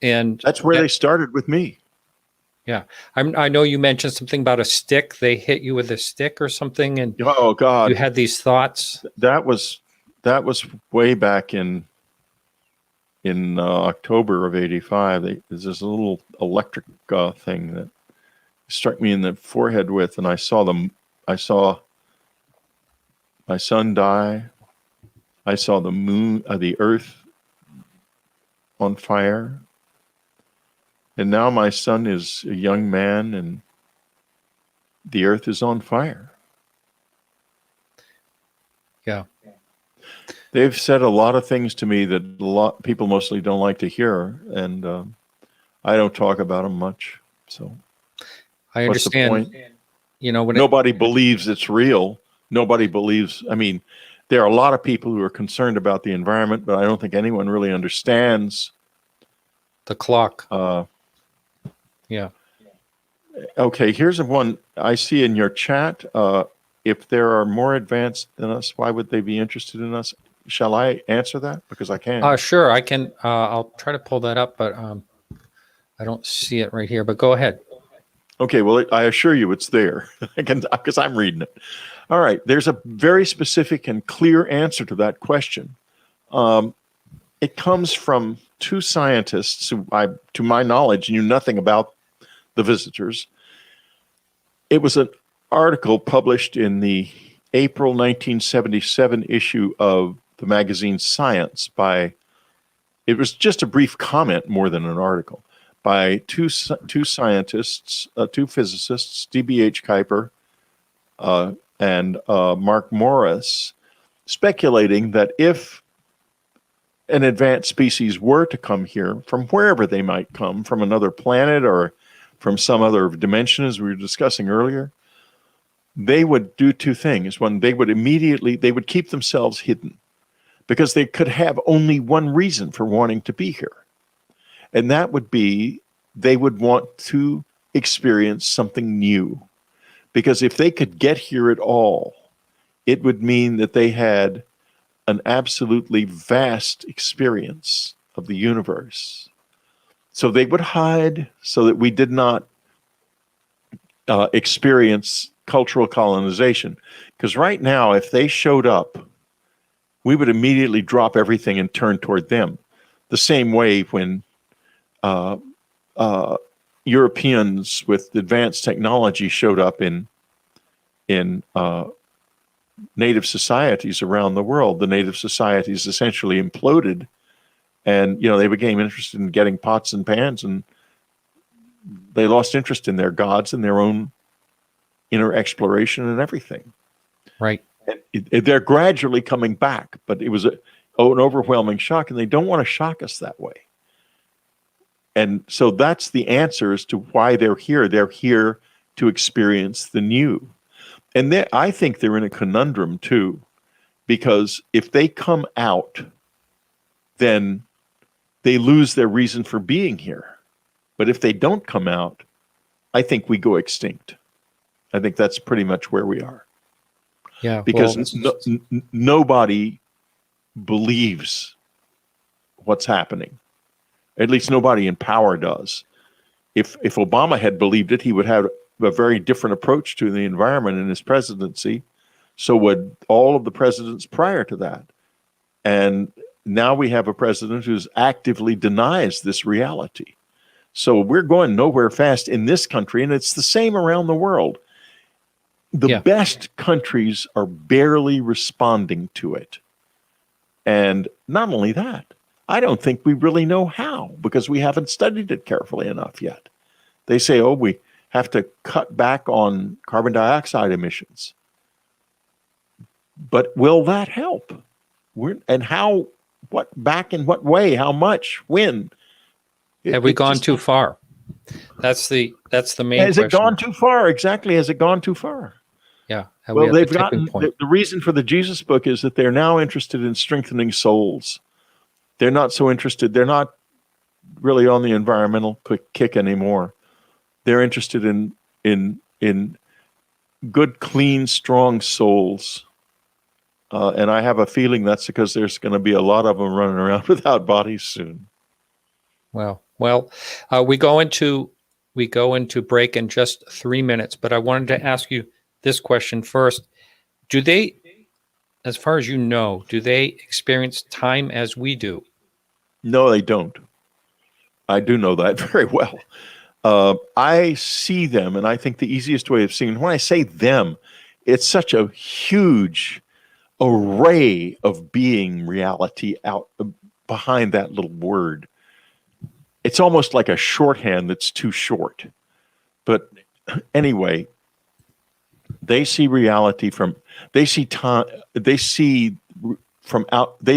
And that's where they started with me. Yeah. I know you mentioned something about a stick. They hit you with a stick or something, and oh God, you had these thoughts. That was way back in October of '85. There's this little electric thing that struck me in the forehead with, and I saw my son die. I saw the moon, the earth on fire. And now my son is a young man, and the earth is on fire. Yeah. They've said a lot of things to me that a lot people mostly don't like to hear, and I don't talk about them much. So I understand. What's the point? You know, when nobody believes it's real. Nobody believes. I mean, there are a lot of people who are concerned about the environment, but I don't think anyone really understands the clock. Yeah. Okay, here's one I see in your chat. If there are more advanced than us, why would they be interested in us? Shall I answer that? Because I can. Sure, I can. I'll try to pull that up, but I don't see it right here. But go ahead. Okay, well, I assure you it's there, because I'm reading it. All right, there's a very specific and clear answer to that question. It comes from two scientists who, to my knowledge, knew nothing about the visitors. It was an article published in the April 1977 issue of the magazine Science it was just a brief comment more than an article, by two scientists, two physicists, D.B.H. Kuiper and Mark Morris, speculating that if an advanced species were to come here, from wherever they might come, from another planet or from some other dimension, as we were discussing earlier, they would do two things. One, they would keep themselves hidden, because they could have only one reason for wanting to be here. And that would be, they would want to experience something new. Because if they could get here at all, it would mean that they had an absolutely vast experience of the universe. So they would hide so that we did not experience cultural colonization. Because right now, if they showed up, we would immediately drop everything and turn toward them. The same way when Europeans with advanced technology showed up in native societies around the world, the native societies essentially imploded, and they became interested in getting pots and pans and they lost interest in their gods and their own inner exploration and everything. Right. And they're gradually coming back, but it was an overwhelming shock, and they don't want to shock us that way. And so that's the answer as to why they're here. They're here to experience the new. And I think they're in a conundrum too, because if they come out, then they lose their reason for being here. But if they don't come out, I think we go extinct. I think that's pretty much where we are. Yeah. Because nobody believes what's happening. At least nobody in power does. If Obama had believed it, he would have a very different approach to the environment in his presidency. So would all of the presidents prior to that. And now we have a president who actively denies this reality. So we're going nowhere fast in this country, and it's the same around the world. The best countries are barely responding to it. And not only that, I don't think we really know how, because we haven't studied it carefully enough yet. They say, oh, we have to cut back on carbon dioxide emissions. But will that help? And how, what, back in what way, how much, when? Have we gone too far? That's the main question. Has it gone too far? Exactly. Has it gone too far? Yeah. Well, they've gotten, the reason for the Jesus book is that they're now interested in strengthening souls. They're not so interested. They're not really on the environmental kick anymore. They're interested in good, clean, strong souls. And I have a feeling that's because there's going to be a lot of them running around without bodies soon. Well, we go into break in just 3 minutes, but I wanted to ask you this question first. Do they, as far as you know, do they experience time as we do? No, they don't. I do know that very well. I see them, and I think the easiest way of seeing, when I say them, it's such a huge array of being reality out behind that little word. It's almost like a shorthand that's too short. But anyway, they see reality they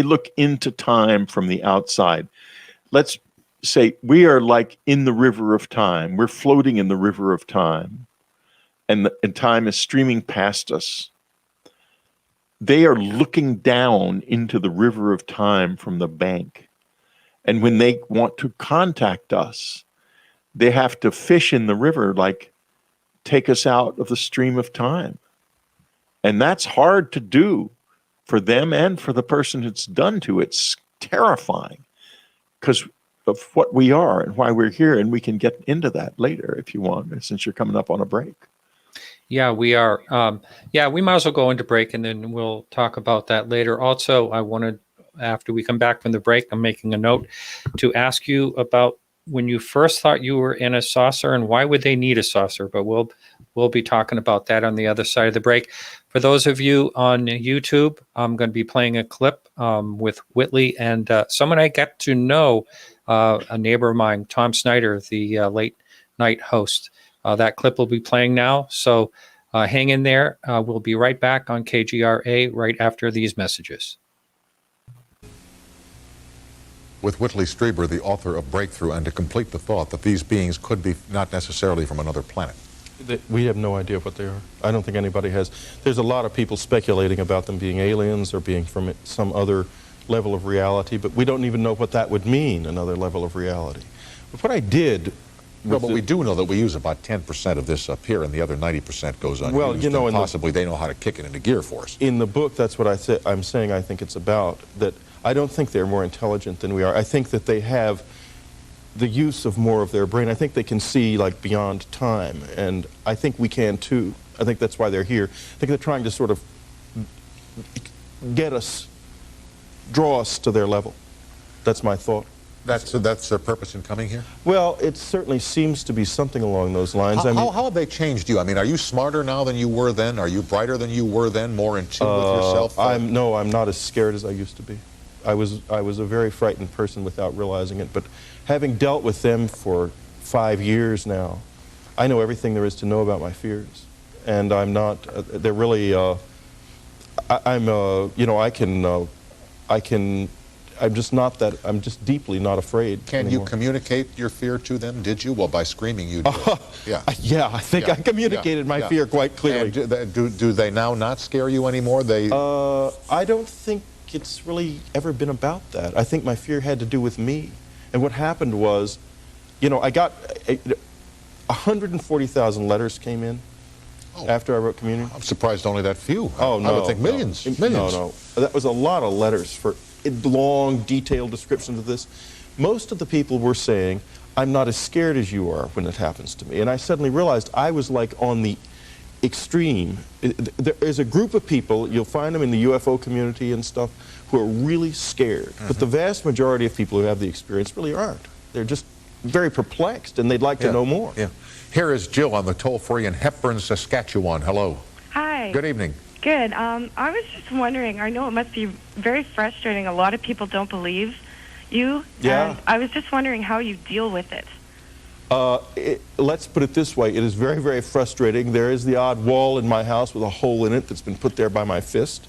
look into time from the outside. Let's say we are like in the river of time. We're floating in the river of time, and time is streaming past us. They are looking down into the river of time from the bank. And when they want to contact us, they have to fish in the river, like take us out of the stream of time. And that's hard to do for them and for the person it's done to. It's terrifying because of what we are and why we're here. And we can get into that later if you want, since you're coming up on a break. Yeah, we are. We might as well go into break, and then we'll talk about that later. Also, I wanted, after we come back from the break, I'm making a note to ask you about when you first thought you were in a saucer and why would they need a saucer, but we'll be talking about that on the other side of the break. For those of you on YouTube, I'm going to be playing a clip with Whitley and someone I got to know, a neighbor of mine, Tom Snyder, the late night host. That clip will be playing now, so hang in there. We'll be right back on KGRA right after these messages. With Whitley Strieber, the author of Breakthrough, and to complete the thought that these beings could be not necessarily from another planet. We have no idea what they are. I don't think anybody has. There's a lot of people speculating about them being aliens or being from some other level of reality, but we don't even know what that would mean, another level of reality. But what I did... No, but we do know that we use about 10% of this up here, and the other 90% goes unused. Well, you know, and possibly they know how to kick it into gear for us. In the book, that's what I'm saying I think it's about, that I don't think they're more intelligent than we are. I think that they have the use of more of their brain. I think they can see, like, beyond time, and I think we can, too. I think that's why they're here. I think they're trying to sort of draw us to their level. That's my thought. That's their purpose in coming here? Well, it certainly seems to be something along those lines. How have they changed you? I mean, are you smarter now than you were then? Are you brighter than you were then? More in tune with yourself? No, I'm not as scared as I used to be. I was a very frightened person without realizing it, but having dealt with them for 5 years now, I know everything there is to know about my fears, and I'm not. They're really. I'm. You know, I can. I'm just not that. I'm just deeply not afraid. Can anymore. you communicate your fear to them? Did you? Well, by screaming, you did. Yeah. Yeah, I think I communicated my fear quite clearly. And do they now not scare you anymore? I don't think it's really ever been about that. I think my fear had to do with me. And what happened was, you know, I got 140,000 letters came in after I wrote Communion. I'm surprised only that few. Oh, no. I would think millions. Millions. No. That was a lot of letters for long, detailed descriptions of this. Most of the people were saying, I'm not as scared as you are when it happens to me. And I suddenly realized I was like on the extreme. There is a group of people, you'll find them in the UFO community and stuff, who are really scared. But the vast majority of people who have the experience really aren't. They're just very perplexed, and they'd like to know more. Yeah. Here is Jill on the toll-free in Hepburn, Saskatchewan. Hello. Hi. Good evening. Good. I was just wondering, I know it must be very frustrating. A lot of people don't believe you. Yeah. And I was just wondering how you deal with it. Let's put it this way. It is very, very frustrating. There is the odd wall in my house with a hole in it that's been put there by my fist.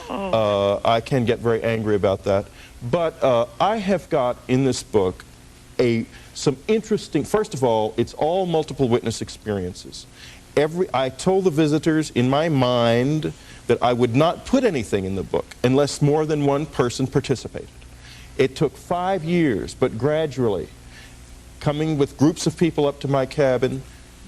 Oh. I can get very angry about that. But I have got in this book some interesting, first of all, it's all multiple witness experiences. I told the visitors in my mind that I would not put anything in the book unless more than one person participated. It took 5 years, but gradually, coming with groups of people up to my cabin,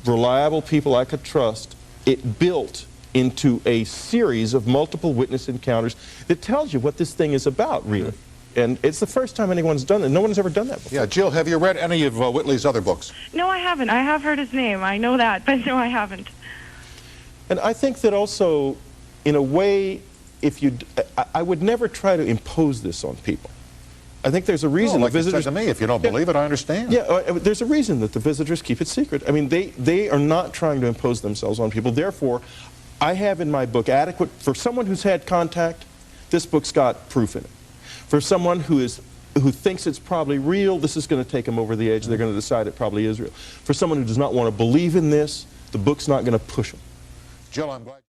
reliable people I could trust, it built into a series of multiple witness encounters that tells you what this thing is about, really. And it's the first time anyone's done it. No one's ever done that before. Yeah, Jill, have you read any of Whitley's other books? No, I haven't. I have heard his name. I know that, but no, I haven't. And I think that also, in a way, I would never try to impose this on people. I think there's a reason like the visitors. you said to me, if you don't believe it, I understand. Yeah, there's a reason that the visitors keep it secret. I mean, they are not trying to impose themselves on people. Therefore, I have in my book adequate, for someone who's had contact, this book's got proof in it. For someone who thinks it's probably real, this is going to take them over the edge. They're going to decide it probably is real. For someone who does not want to believe in this, the book's not going to push them. Jill, I'm glad.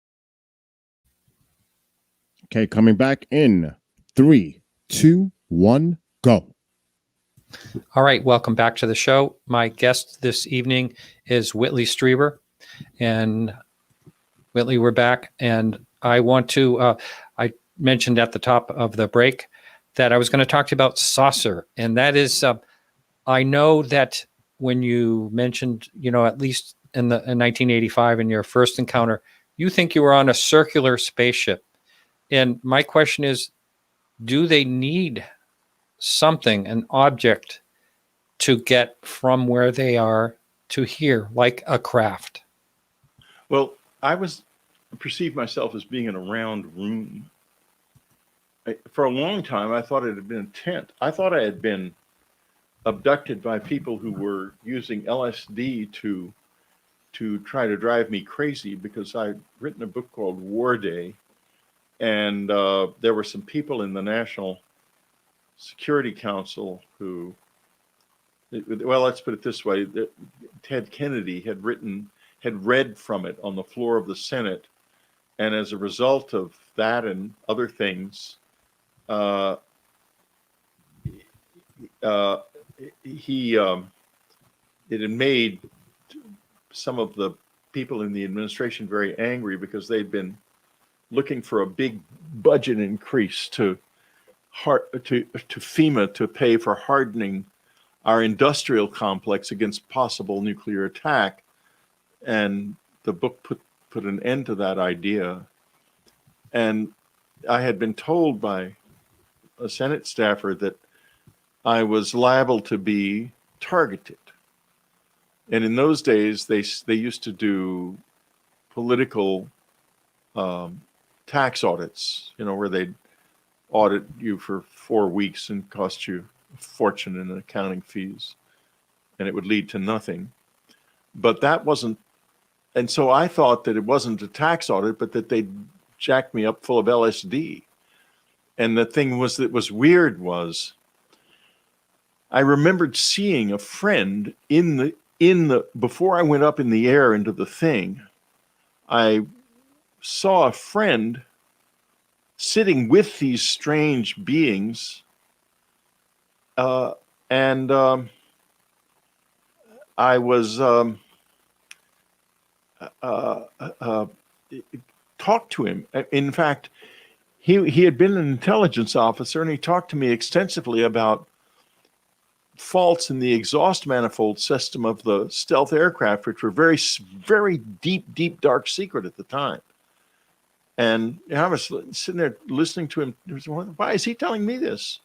Okay, coming back in 3, 2, 1, go. All right, welcome back to the show. My guest this evening is Whitley Strieber. And Whitley, we're back. And I want to, I mentioned at the top of the break that I was going to talk to you about saucer. And that is, I know that when you mentioned, at least in 1985 in your first encounter, you think you were on a circular spaceship. And my question is, do they need something, an object, to get from where they are to here, like a craft? Well, I perceived myself as being in a round room. For a long time, I thought it had been a tent. I thought I had been abducted by people who were using LSD to try to drive me crazy, because I'd written a book called War Day, and there were some people in the National Security Council who, well, let's put it this way, Ted Kennedy had read from it on the floor of the Senate, and as a result of that and other things, it had made some of the people in the administration very angry, because they'd been looking for a big budget increase to FEMA to pay for hardening our industrial complex against possible nuclear attack. And the book put an end to that idea. And I had been told by a Senate staffer that I was liable to be targeted. And in those days, they used to do political tax audits, where they'd audit you for 4 weeks and cost you a fortune in accounting fees, and it would lead to nothing. But that wasn't, and so I thought that it wasn't a tax audit, but that they'd jacked me up full of LSD. And the thing that was weird was, I remembered seeing a friend in before I went up in the air into the thing, I saw a friend sitting with these strange beings, and I was talked to him. In fact, he had been an intelligence officer, and he talked to me extensively about faults in the exhaust manifold system of the stealth aircraft, which were very, very deep, dark secret at the time. And I was sitting there listening to him. Why is he telling me this?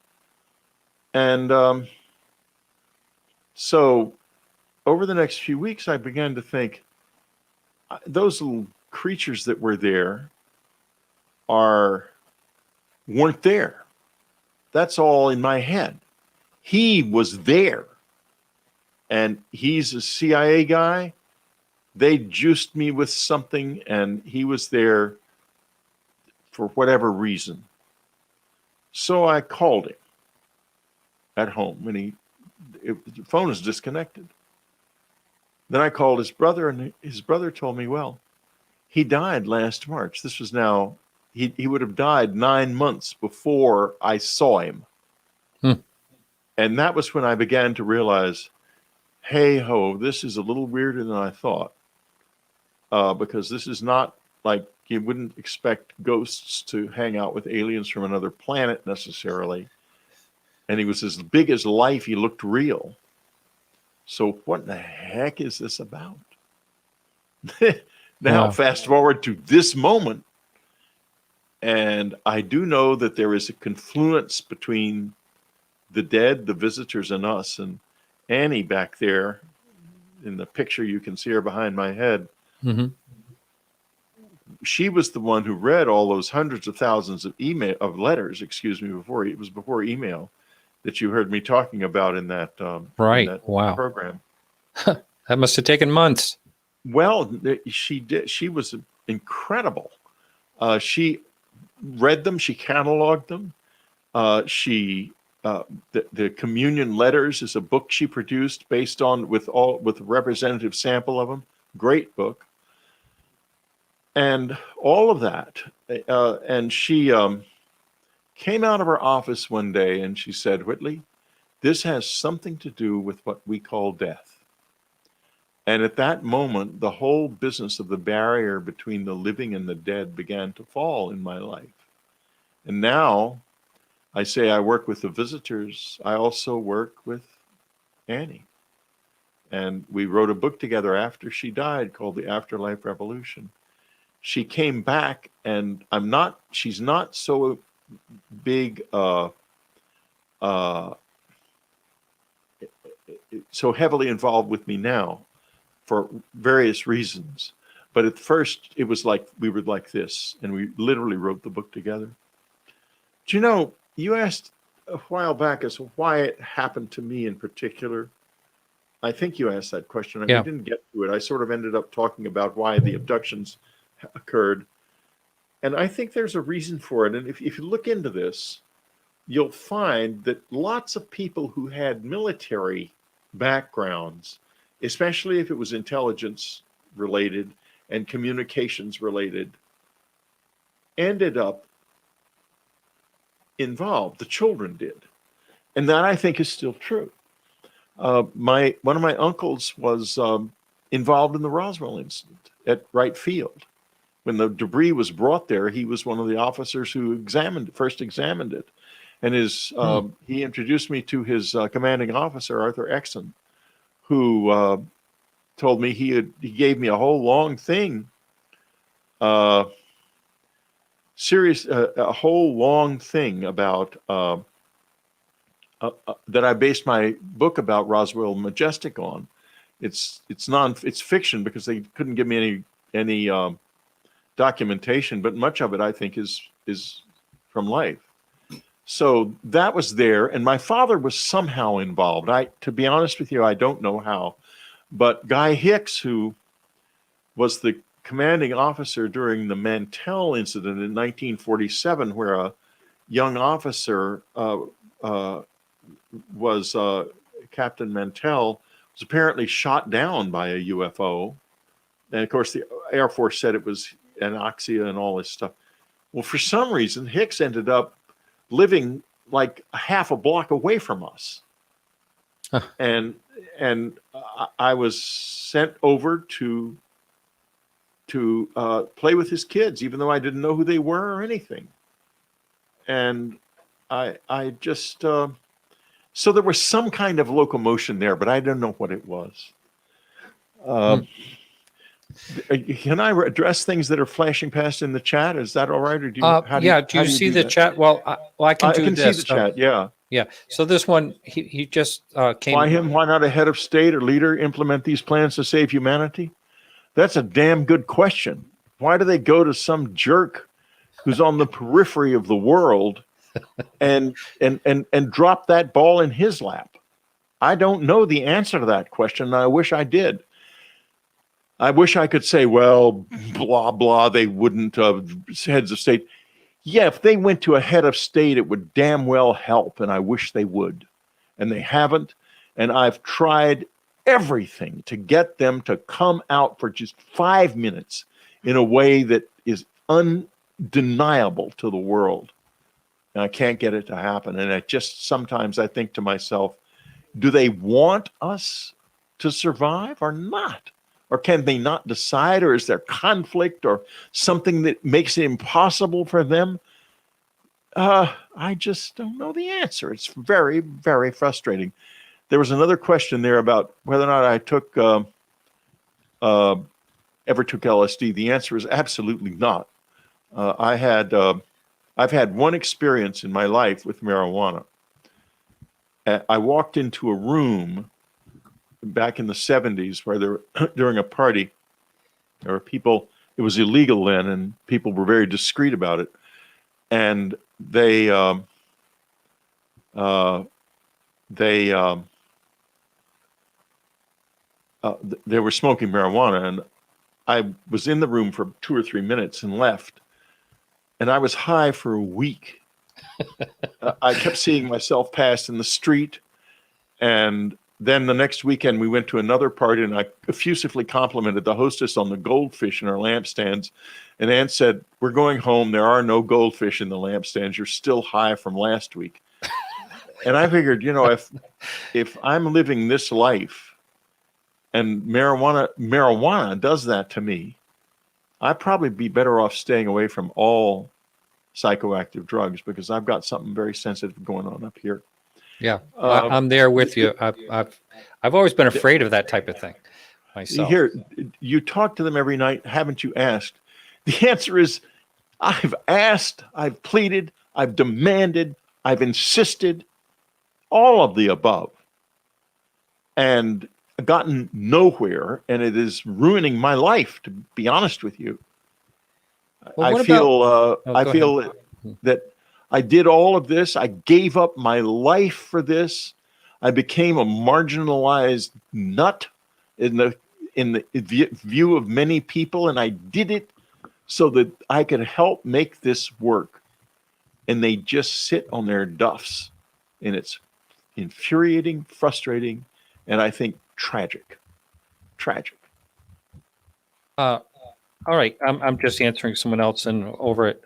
And so over the next few weeks, I began to think, those little creatures that were there weren't there. That's all in my head. He was there, and he's a CIA guy. They juiced me with something, and he was there for whatever reason. So I called him at home, and the phone is disconnected. Then I called his brother, and his brother told me, well, he died last March. This was now, he would have died 9 months before I saw him. And that was when I began to realize, hey ho, this is a little weirder than I thought. Because this is not like, you wouldn't expect ghosts to hang out with aliens from another planet necessarily. And he was as big as life. He looked real. So what in the heck is this about? Now, fast forward to this moment. And I do know that there is a confluence between the dead, the visitors, and us. And Annie back there in the picture, you can see her behind my head. Mm-hmm. She was the one who read all those hundreds of thousands of letters, before email, that you heard me talking about in that program. That must have taken months. Well, she did. She was incredible. She read them. She cataloged them. The Communion Letters is a book she produced based on with a representative sample of them. Great book. And all of that. And she came out of her office one day and she said, Whitley, this has something to do with what we call death. And at that moment, the whole business of the barrier between the living and the dead began to fall in my life. And now I say I work with the visitors. I also work with Annie. And we wrote a book together after she died called The Afterlife Revolution. She came back, and she's not so big, so heavily involved with me now for various reasons. But at first it was like, we were like this, and we literally wrote the book together. Do you know, you asked a while back as to why it happened to me in particular. I think you asked that question. I didn't get to it. I sort of ended up talking about why the abductions occurred. And I think there's a reason for it. And if you look into this, you'll find that lots of people who had military backgrounds, especially if it was intelligence related and communications related, ended up involved. The children did. And that I think is still true. One of my uncles was involved in the Roswell incident at Wright Field. When the debris was brought there, he was one of the officers who first examined it. And he introduced me to his commanding officer, Arthur Exon, who told me he gave me a whole long thing, a whole long thing about that I based my book about Roswell Majestic on. It's fiction because they couldn't give me any documentation, but much of it I think is from life. So that was there, and my father was somehow involved. To be honest with you, I don't know how, but Guy Hicks, who was the commanding officer during the Mantell incident in 1947, where a young officer was Captain Mantell was apparently shot down by a UFO. And of course, the Air Force said it was anoxia and all this stuff. Well, for some reason, Hicks ended up living like a half a block away from us. Huh. And I was sent over to play with his kids, even though I didn't know who they were or anything. And I just, so there was some kind of locomotion there, but I don't know what it was. Can I address things that are flashing past in the chat? Is that all right? Or do you, do you see the chat? Well, I can do this. I can see the chat, yeah. Yeah. So this one, he just came. Why him? Why not a head of state or leader implement these plans to save humanity? That's a damn good question. Why do they go to some jerk who's on the periphery of the world and drop that ball in his lap? I don't know the answer to that question, and I wish I did. I wish I could say, well, blah, blah, they wouldn't, heads of state. Yeah, if they went to a head of state, it would damn well help, and I wish they would. And they haven't, and I've tried everything to get them to come out for just 5 minutes in a way that is undeniable to the world. And I can't get it to happen. And I just sometimes I think to myself, do they want us to survive or not? Or can they not decide? Or is there conflict or something that makes it impossible for them? I just don't know the answer. It's very, very frustrating. There was another question there about whether or not I took ever took LSD. The answer is absolutely not. I've had one experience in my life with marijuana. I walked into a room back in the 70s where there, during a party, there were people, it was illegal then, and people were very discreet about it. And they were smoking marijuana, and I was in the room for 2 or 3 minutes and left, and I was high for a week. I kept seeing myself pass in the street, and then the next weekend we went to another party, and I effusively complimented the hostess on the goldfish in our lampstands. And Ann said, "We're going home. There are no goldfish in the lampstands. You're still high from last week." And I figured, you know, if I'm living this life and marijuana does that to me, I'd probably be better off staying away from all psychoactive drugs, because I've got something very sensitive going on up here. Yeah, I'm there with you. I've always been afraid of that type of thing myself. Here, you talk to them every night, haven't you asked? The answer is, I've asked, I've pleaded, I've demanded, I've insisted, all of the above, and gotten nowhere, and it is ruining my life, to be honest with you. Well, I feel that I did all of this. I gave up my life for this. I became a marginalized nut in the view of many people, and I did it so that I could help make this work. And they just sit on their duffs, and it's infuriating, frustrating, and I think tragic. Tragic. All right, I'm just answering someone else over at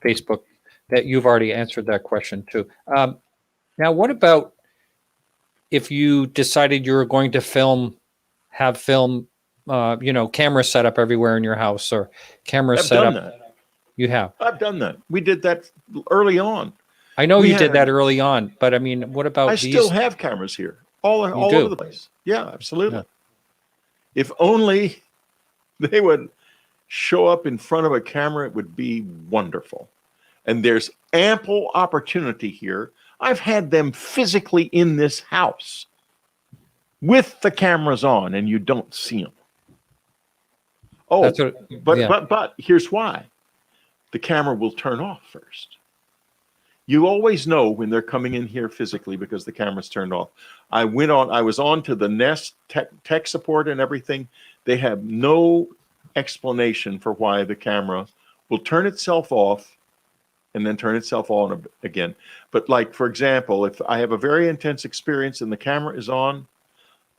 Facebook that you've already answered that question too. Now, what about if you decided you were going to have film, camera set up everywhere in your house, or camera set up? That. You have. I've done that. We did that early on. I know you did that early on, but I mean, what about these? Still have cameras here, all over the place. Yeah, absolutely. Yeah. If only they would show up in front of a camera, it would be wonderful. And there's ample opportunity here. I've had them physically in this house with the cameras on, and you don't see them. Oh, but here's why. The camera will turn off first. You always know when they're coming in here physically because the camera's turned off. I was on to the Nest tech support and everything. They have no explanation for why the camera will turn itself off and then turn itself on again. But like, for example, if I have a very intense experience and the camera is on,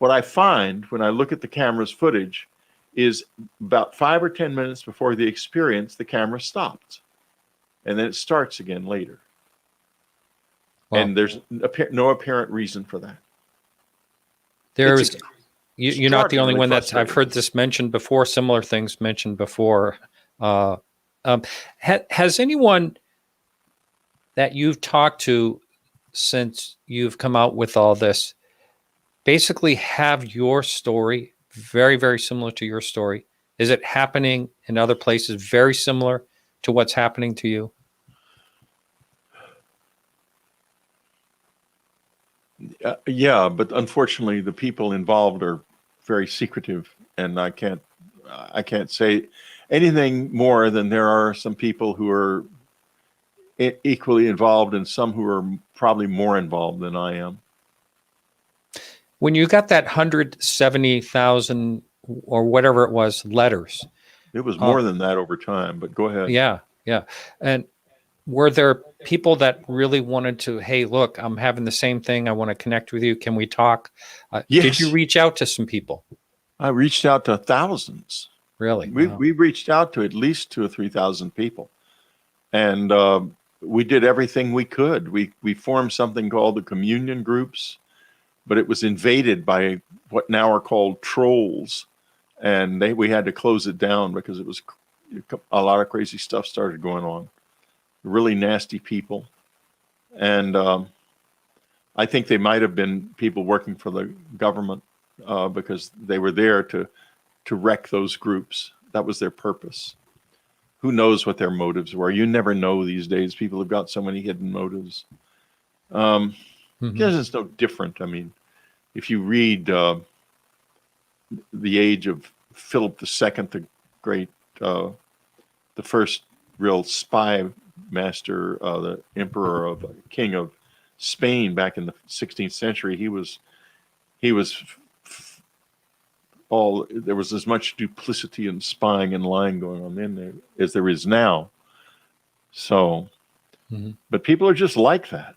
what I find when I look at the camera's footage is about 5 or 10 minutes before the experience, the camera stops. And then it starts again later. Wow. And there's no apparent reason for that. There's you're not the only one that's I've frustrating. heard this mentioned before, similar things mentioned before. Has anyone that you've talked to since you've come out with all this basically have your story very, very similar to your story? Is it happening in other places very similar to what's happening to you? Yeah, but unfortunately, the people involved are very secretive, and I can't say anything more than there are some people who are equally involved, and some who are probably more involved than I am. When you got that 170,000 or whatever it was letters, it was more than that over time. But go ahead. Yeah. And were there people that really wanted to, hey, look, I'm having the same thing. I want to connect with you. Can we talk? Yes. Did you reach out to some people? I reached out to thousands. Really? We reached out to at least 2,000 or 3,000 people. And we did everything we could. We formed something called the communion groups, but it was invaded by what now are called trolls. And we had to close it down because it was a lot of crazy stuff started going on. Really nasty people. And I think they might have been people working for the government because they were there to wreck those groups. That was their purpose. Who knows what their motives were? You never know these days. People have got so many hidden motives. Because it's no different. I mean, if you read The Age of Philip II, the great, the first real spy master, the emperor of king of Spain back in the 16th century, he was there was as much duplicity and spying and lying going on in there as there is now. So, but people are just like that.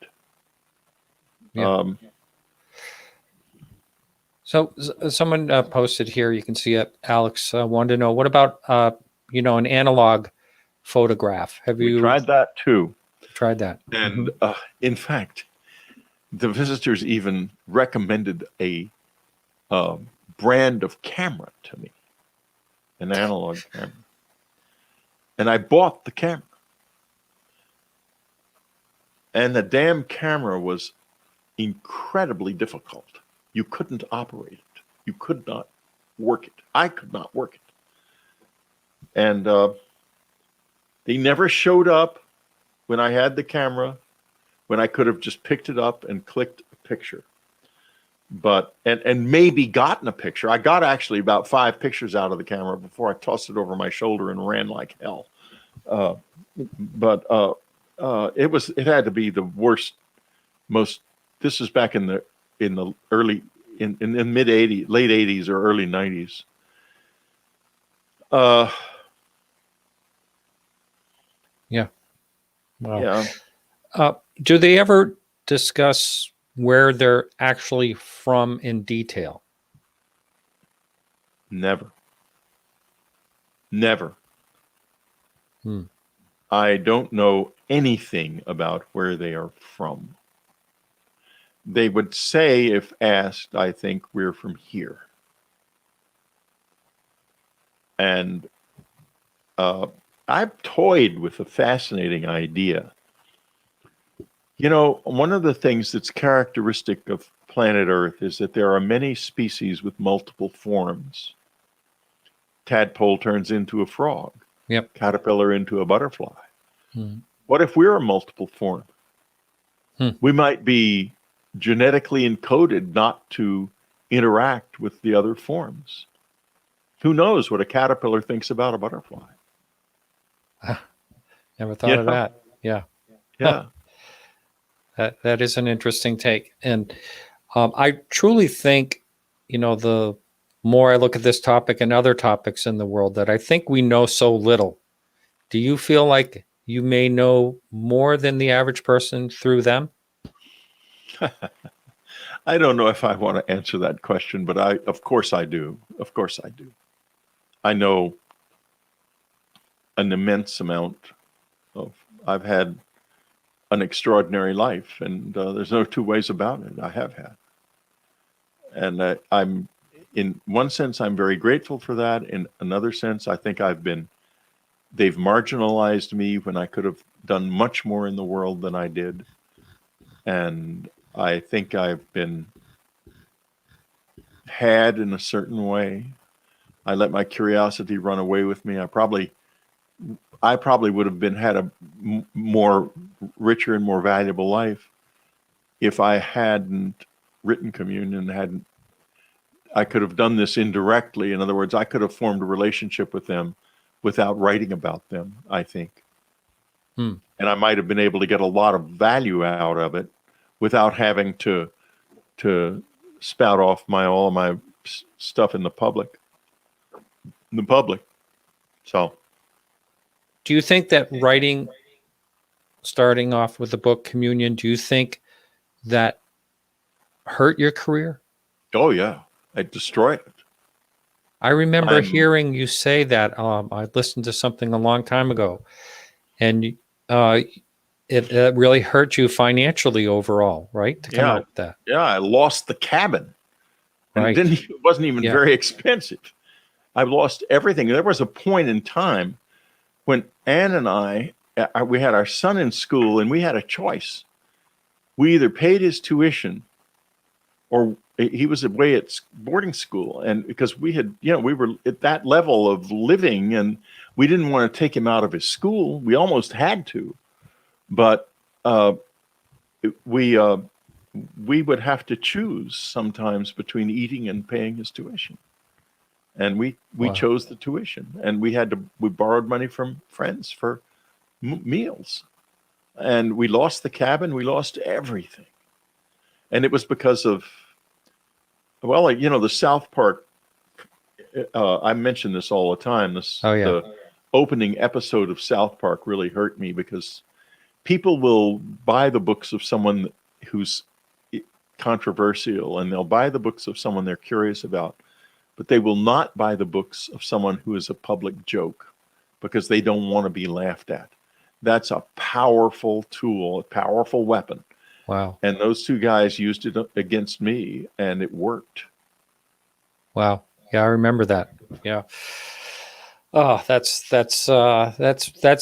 Yeah. So someone posted here, you can see it. Alex wanted to know, what about, an analog photograph? Have you tried that too? Tried that. And in fact, the visitors even recommended a brand of camera to me, an analog camera. And I bought the camera. And the damn camera was incredibly difficult. You couldn't operate it. You could not work it. I could not work it. And they never showed up when I had the camera, when I could have just picked it up and clicked a picture. But and maybe gotten a picture. I got actually about 5 pictures out of the camera before I tossed it over my shoulder and ran like hell. But it had to be the worst, most. This is back in the early in the mid '80s, late '80s or early '90s. Yeah. Wow. Yeah. Do they ever discuss where they're actually from in detail? Never. Hmm. I don't know anything about where they are from. They would say, if asked, I think we're from here. And I've toyed with a fascinating idea. You know, one of the things that's characteristic of planet Earth is that there are many species with multiple forms. Tadpole turns into a frog. Yep. Caterpillar into a butterfly. What if we're a multiple form? We might be genetically encoded not to interact with the other forms. Who knows what a caterpillar thinks about a butterfly? Never thought of that. Yeah. Yeah. That is an interesting take. And I truly think, the more I look at this topic and other topics in the world, that I think we know so little. Do you feel like you may know more than the average person through them? I don't know if I want to answer that question, but of course I do. Of course I do. I know an immense amount I've had an extraordinary life, and there's no two ways about it. I have had. And I'm, in one sense, I'm very grateful for that. In another sense, I think they've marginalized me when I could have done much more in the world than I did. And I think I've been had in a certain way. I let my curiosity run away with me. I probably would have had a more richer and more valuable life if I hadn't written communion. I could have done this indirectly. In other words, I could have formed a relationship with them without writing about them, I think. And I might have been able to get a lot of value out of it without having to spout off all of my stuff in the public. So, do you think that writing, starting off with the book Communion, do you think that hurt your career? oh yeah, I destroyed it. I remember hearing you say that. I listened to something a long time ago, and it really hurt you financially overall, right? To come out with that. Yeah, I lost the cabin. And Right. it wasn't even very expensive. I lost everything. There was a point in time when Ann and we had our son in school, and we had a choice. We either paid his tuition, or he was away at boarding school. And because we were at that level of living, and we didn't want to take him out of his school. We almost had to, but we would have to choose sometimes between eating and paying his tuition. And we chose the tuition, and we borrowed money from friends for meals, and we lost the cabin. We lost everything. And it was because of, the South Park, I mention this all the time. The opening episode of South Park really hurt me, because people will buy the books of someone who's controversial, and they'll buy the books of someone they're curious about, but they will not buy the books of someone who is a public joke, because they don't want to be laughed at. That's a powerful tool, a powerful weapon. Wow. And those two guys used it against me, and it worked. Wow. Yeah, I remember that. Yeah. Oh, that's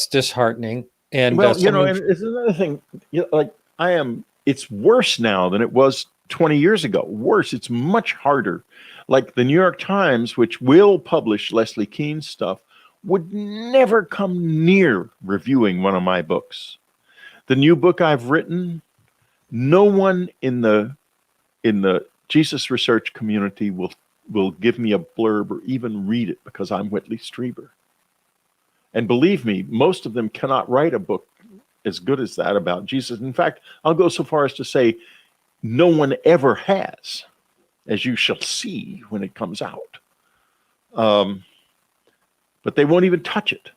disheartening. And and it's another thing. It's worse now than it was 20 years ago. Worse. It's much harder. Like the New York Times, which will publish Leslie Kean's stuff, would never come near reviewing one of my books. The new book I've written, no one in the Jesus research community will give me a blurb or even read it, because I'm Whitley Strieber. And believe me, most of them cannot write a book as good as that about Jesus. In fact, I'll go so far as to say no one ever has, as you shall see when it comes out. But they won't even touch it.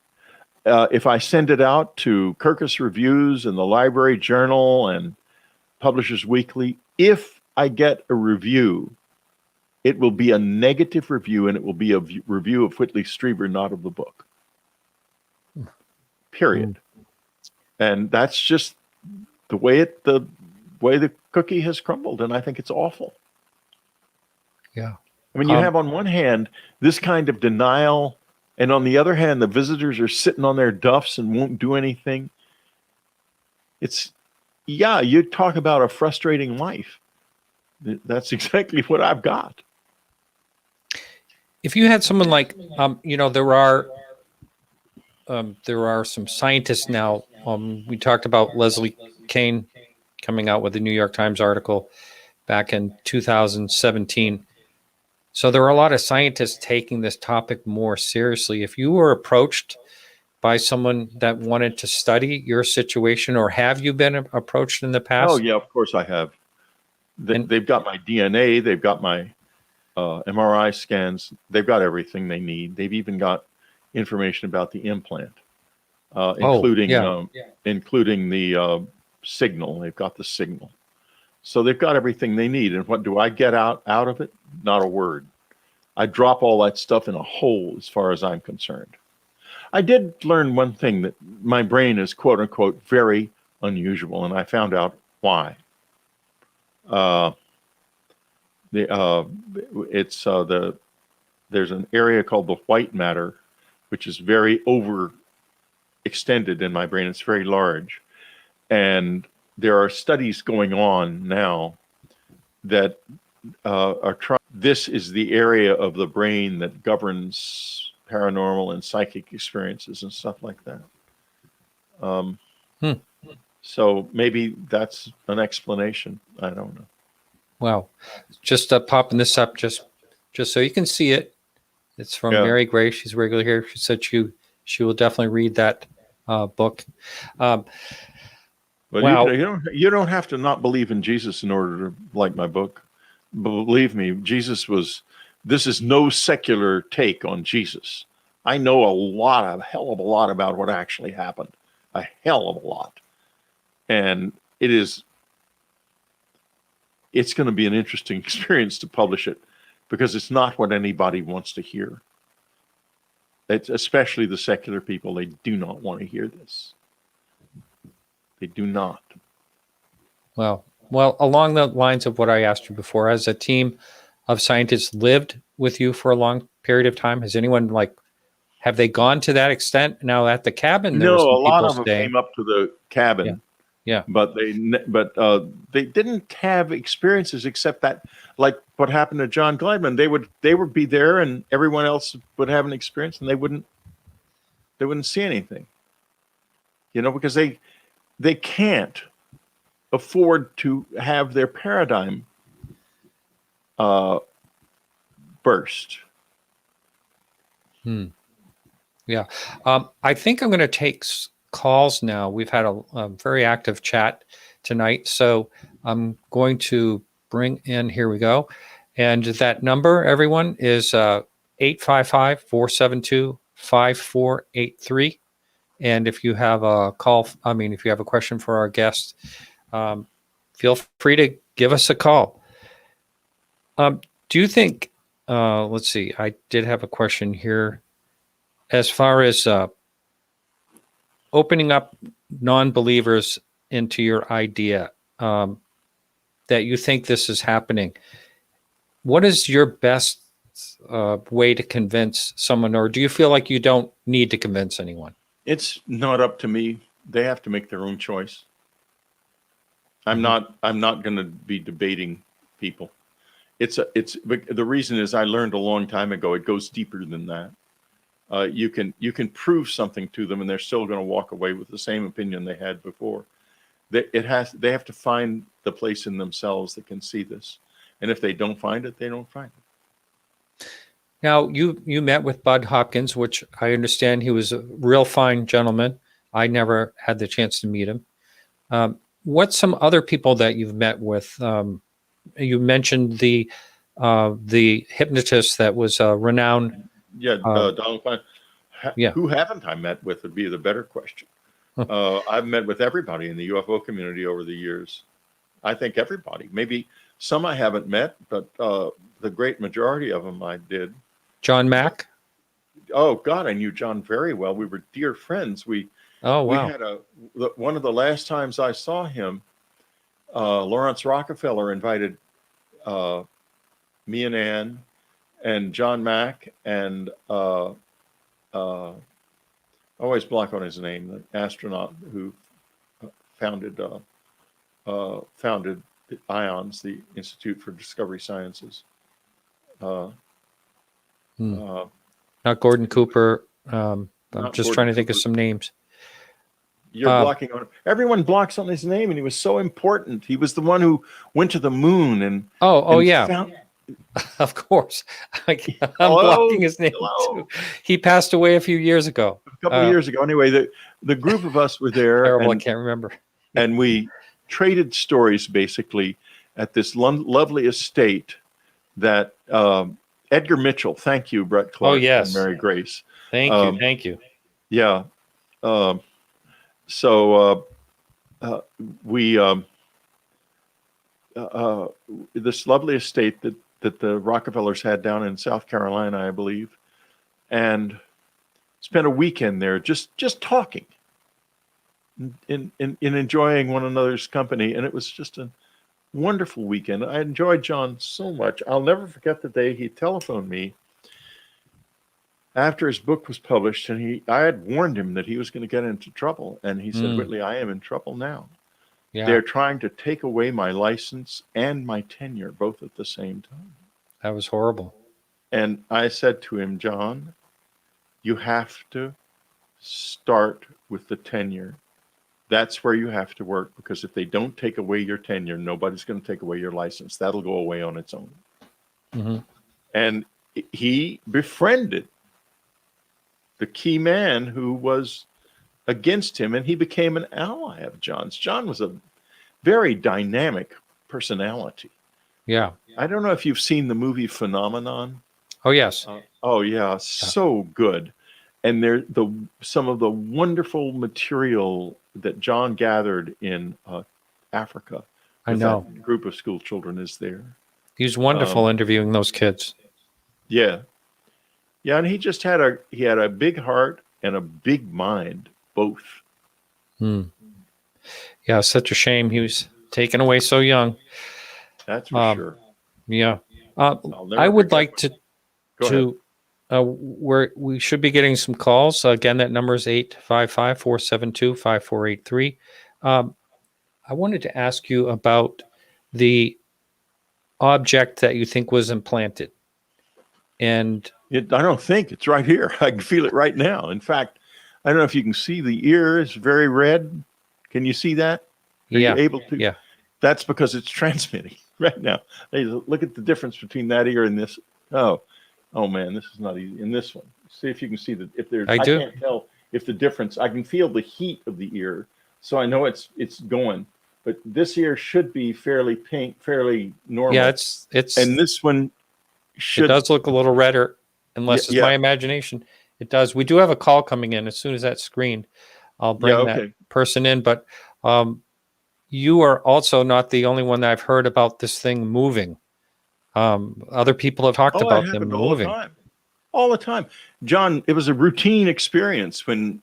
If I send it out to Kirkus Reviews and the Library Journal and Publishers Weekly, if I get a review, it will be a negative review, and it will be a review of Whitley Strieber, not of the book. Period. And that's just the way the cookie has crumbled, and I think it's awful. Yeah. I mean, you have on one hand this kind of denial, and on the other hand, the visitors are sitting on their duffs and won't do anything. You talk about a frustrating life. That's exactly what I've got. If you had someone like, there are some scientists now. We talked about Leslie Kean coming out with a New York Times article back in 2017. So there are a lot of scientists taking this topic more seriously. If you were approached by someone that wanted to study your situation, or have you been approached in the past? Oh, yeah, of course I have. They've got my DNA. They've got my MRI scans. They've got everything they need. They've even got information about the implant, including the signal. They've got the signal. So they've got everything they need. And what do I get out of it? Not a word. I drop all that stuff in a hole as far as I'm concerned. I did learn one thing, that my brain is quote unquote very unusual, and I found out why. There's an area called the white matter, which is very overextended in my brain. It's very large. And there are studies going on now that are trying. This is the area of the brain that governs paranormal and psychic experiences and stuff like that. So maybe that's an explanation. I don't know. Wow. Just popping this up just so you can see it. It's from Mary Gray. She's regular here. She said she will definitely read that book. But wow. You don't have to not believe in Jesus in order to like my book. Believe me, this is no secular take on Jesus. I know a hell of a lot about what actually happened. A hell of a lot. And it's going to be an interesting experience to publish it, because it's not what anybody wants to hear. It's especially the secular people. They do not want to hear this. They do not. Well, along the lines of what I asked you before, has a team of scientists lived with you for a long period of time? Has anyone have they gone to that extent now at the cabin? No, a lot of them came up to the cabin. Yeah. But they didn't have experiences except that, like what happened to John Gleidman. They would be there, and everyone else would have an experience, and they wouldn't see anything. Because they can't afford to have their paradigm burst. Yeah. I think I'm going to take calls now. We've had a very active chat tonight, so I'm going to bring in, here we go. And that number, everyone, is 855-472-5483. And if you have a if you have a question for our guest, feel free to give us a call. Do you think, let's see, I did have a question here as far as opening up non-believers into your idea, that you think this is happening. What is your best way to convince someone, or do you feel like you don't need to convince anyone? It's not up to me. They have to make their own choice. I'm not going to be debating people. The reason is, I learned a long time ago, it goes deeper than that. You can prove something to them, and they're still going to walk away with the same opinion they had before. They have to find the place in themselves that can see this, and if they don't find it, they don't find it. Now, you met with Bud Hopkins, which I understand he was a real fine gentleman. I never had the chance to meet him. What's some other people that you've met with? You mentioned the hypnotist that was renowned. Donald Klein. Who haven't I met with would be the better question. I've met with everybody in the UFO community over the years. I think everybody. Maybe some I haven't met, but the great majority of them I did. John Mack? Oh, God, I knew John very well. We were dear friends. We had one of the last times I saw him, Lawrence Rockefeller invited me and Ann and John Mack and I always block on his name, the astronaut who founded IONS, the Institute for Discovery Sciences. Not Gordon Cooper. I'm just trying to think of some names. You're blocking on him. Everyone blocks on his name, and he was so important. He was the one who went to the moon and of course. I'm blocking his name too. He passed away a few years ago. A couple of years ago. Anyway, the group of us were there. Terrible, I can't remember. And we traded stories basically at this lovely estate that Edgar Mitchell. Thank you, Brett Clark. Oh, yes. And Mary Grace. Thank you. Yeah. So we this lovely estate that the Rockefellers had down in South Carolina, I believe, and spent a weekend there just talking in enjoying one another's company. And it was just a wonderful weekend. I enjoyed John so much. I'll never forget the day he telephoned me after his book was published, and I had warned him that he was going to get into trouble. And he said, Whitley, I am in trouble now. Yeah. They're trying to take away my license and my tenure, both at the same time. That was horrible. And I said to him, John, you have to start with the tenure. That's where you have to work, because if they don't take away your tenure, nobody's going to take away your license. That'll go away on its own. Mm-hmm. And he befriended the key man who was against him, and he became an ally of John's. John was a very dynamic personality. Yeah. I don't know if you've seen the movie Phenomenon. Oh, yes. Oh, yeah. So good. And some of the wonderful material that John gathered in Africa. I know. That group of school children is there. He's wonderful interviewing those kids. Yeah. Yeah, and he just had a big heart and a big mind, both. Yeah, such a shame he was taken away so young. That's for sure. Yeah. I would like to Go ahead. we should be getting some calls. Again, that number is 855-472-5483. I wanted to ask you about the object that you think was implanted. And I don't think it's right here. I can feel it right now. In fact, I don't know if you can see the ear is very red. Can you see that? Are you able to? Yeah. That's because it's transmitting right now. Hey, look at the difference between that ear and this. Oh man, this is not easy. In this one, see if you can see that. If there's, I can't tell if the difference. I can feel the heat of the ear, so I know it's going. But this ear should be fairly pink, fairly normal. Yeah, it's and this one should. It does look a little redder, unless it's my imagination. It does. We do have a call coming in. As soon as that's screened, I'll bring that person in. But you are also not the only one that I've heard about this thing moving. Other people have talked about them moving all the time. John, it was a routine experience when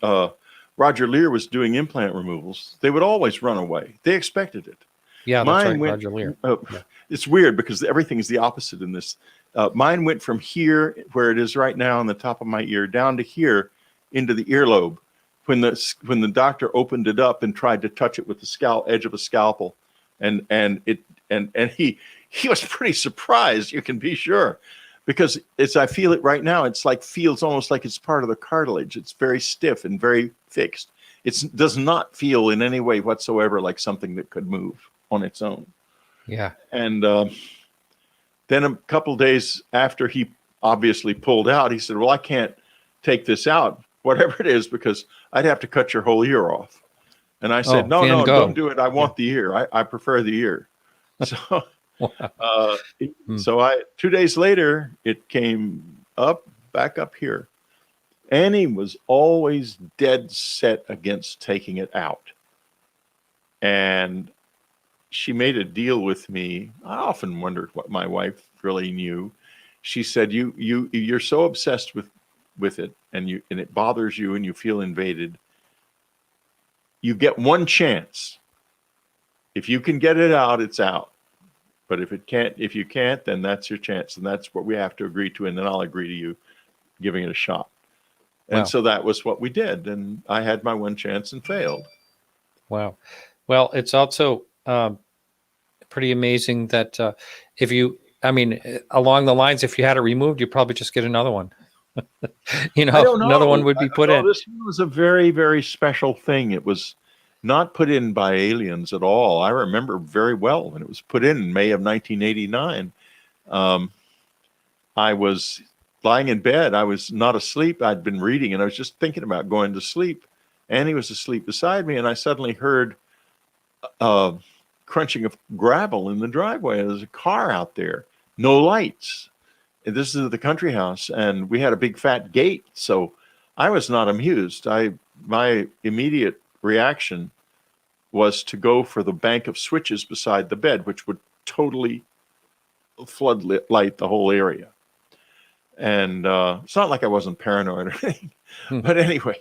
Roger Lear was doing implant removals. They would always run away. They expected it. Yeah, that's right, Roger Lear. It's weird because everything is the opposite in this. Mine went from here, where it is right now on the top of my ear, down to here into the earlobe. When the doctor opened it up and tried to touch it with the edge of a scalpel, and he was pretty surprised, you can be sure, because as I feel it right now, it's feels almost like it's part of the cartilage. It's very stiff and very fixed. It does not feel in any way whatsoever like something that could move on its own. Yeah. And then a couple days after he obviously pulled out, he said, well, I can't take this out, whatever it is, because I'd have to cut your whole ear off. And I said, no, don't do it. I want the ear. I prefer the ear. So, so 2 days later, it came back up here. Annie was always dead set against taking it out. And she made a deal with me. I often wondered what my wife really knew. She said, you're so obsessed with it, and it bothers you, and you feel invaded. You get one chance. If you can get it out, it's out. But if you can't, then that's your chance, and that's what we have to agree to. And then I'll agree to you giving it a shot. And so that was what we did, and I had my one chance and failed. Wow. Well, it's also pretty amazing that along the lines, if you had it removed, you'd probably just get another one. Another one would be put in. This one was a very, very special thing. It was not put in by aliens at all. I remember very well when it was put in May of 1989. I was lying in bed. I was not asleep. I'd been reading, and I was just thinking about going to sleep. Annie was asleep beside me, and I suddenly heard crunching of gravel in the driveway. There's a car out there, no lights. And this is the country house, and we had a big fat gate, so I was not amused. My immediate reaction was to go for the bank of switches beside the bed, which would totally floodlit light the whole area. And it's not like I wasn't paranoid or anything. But anyway,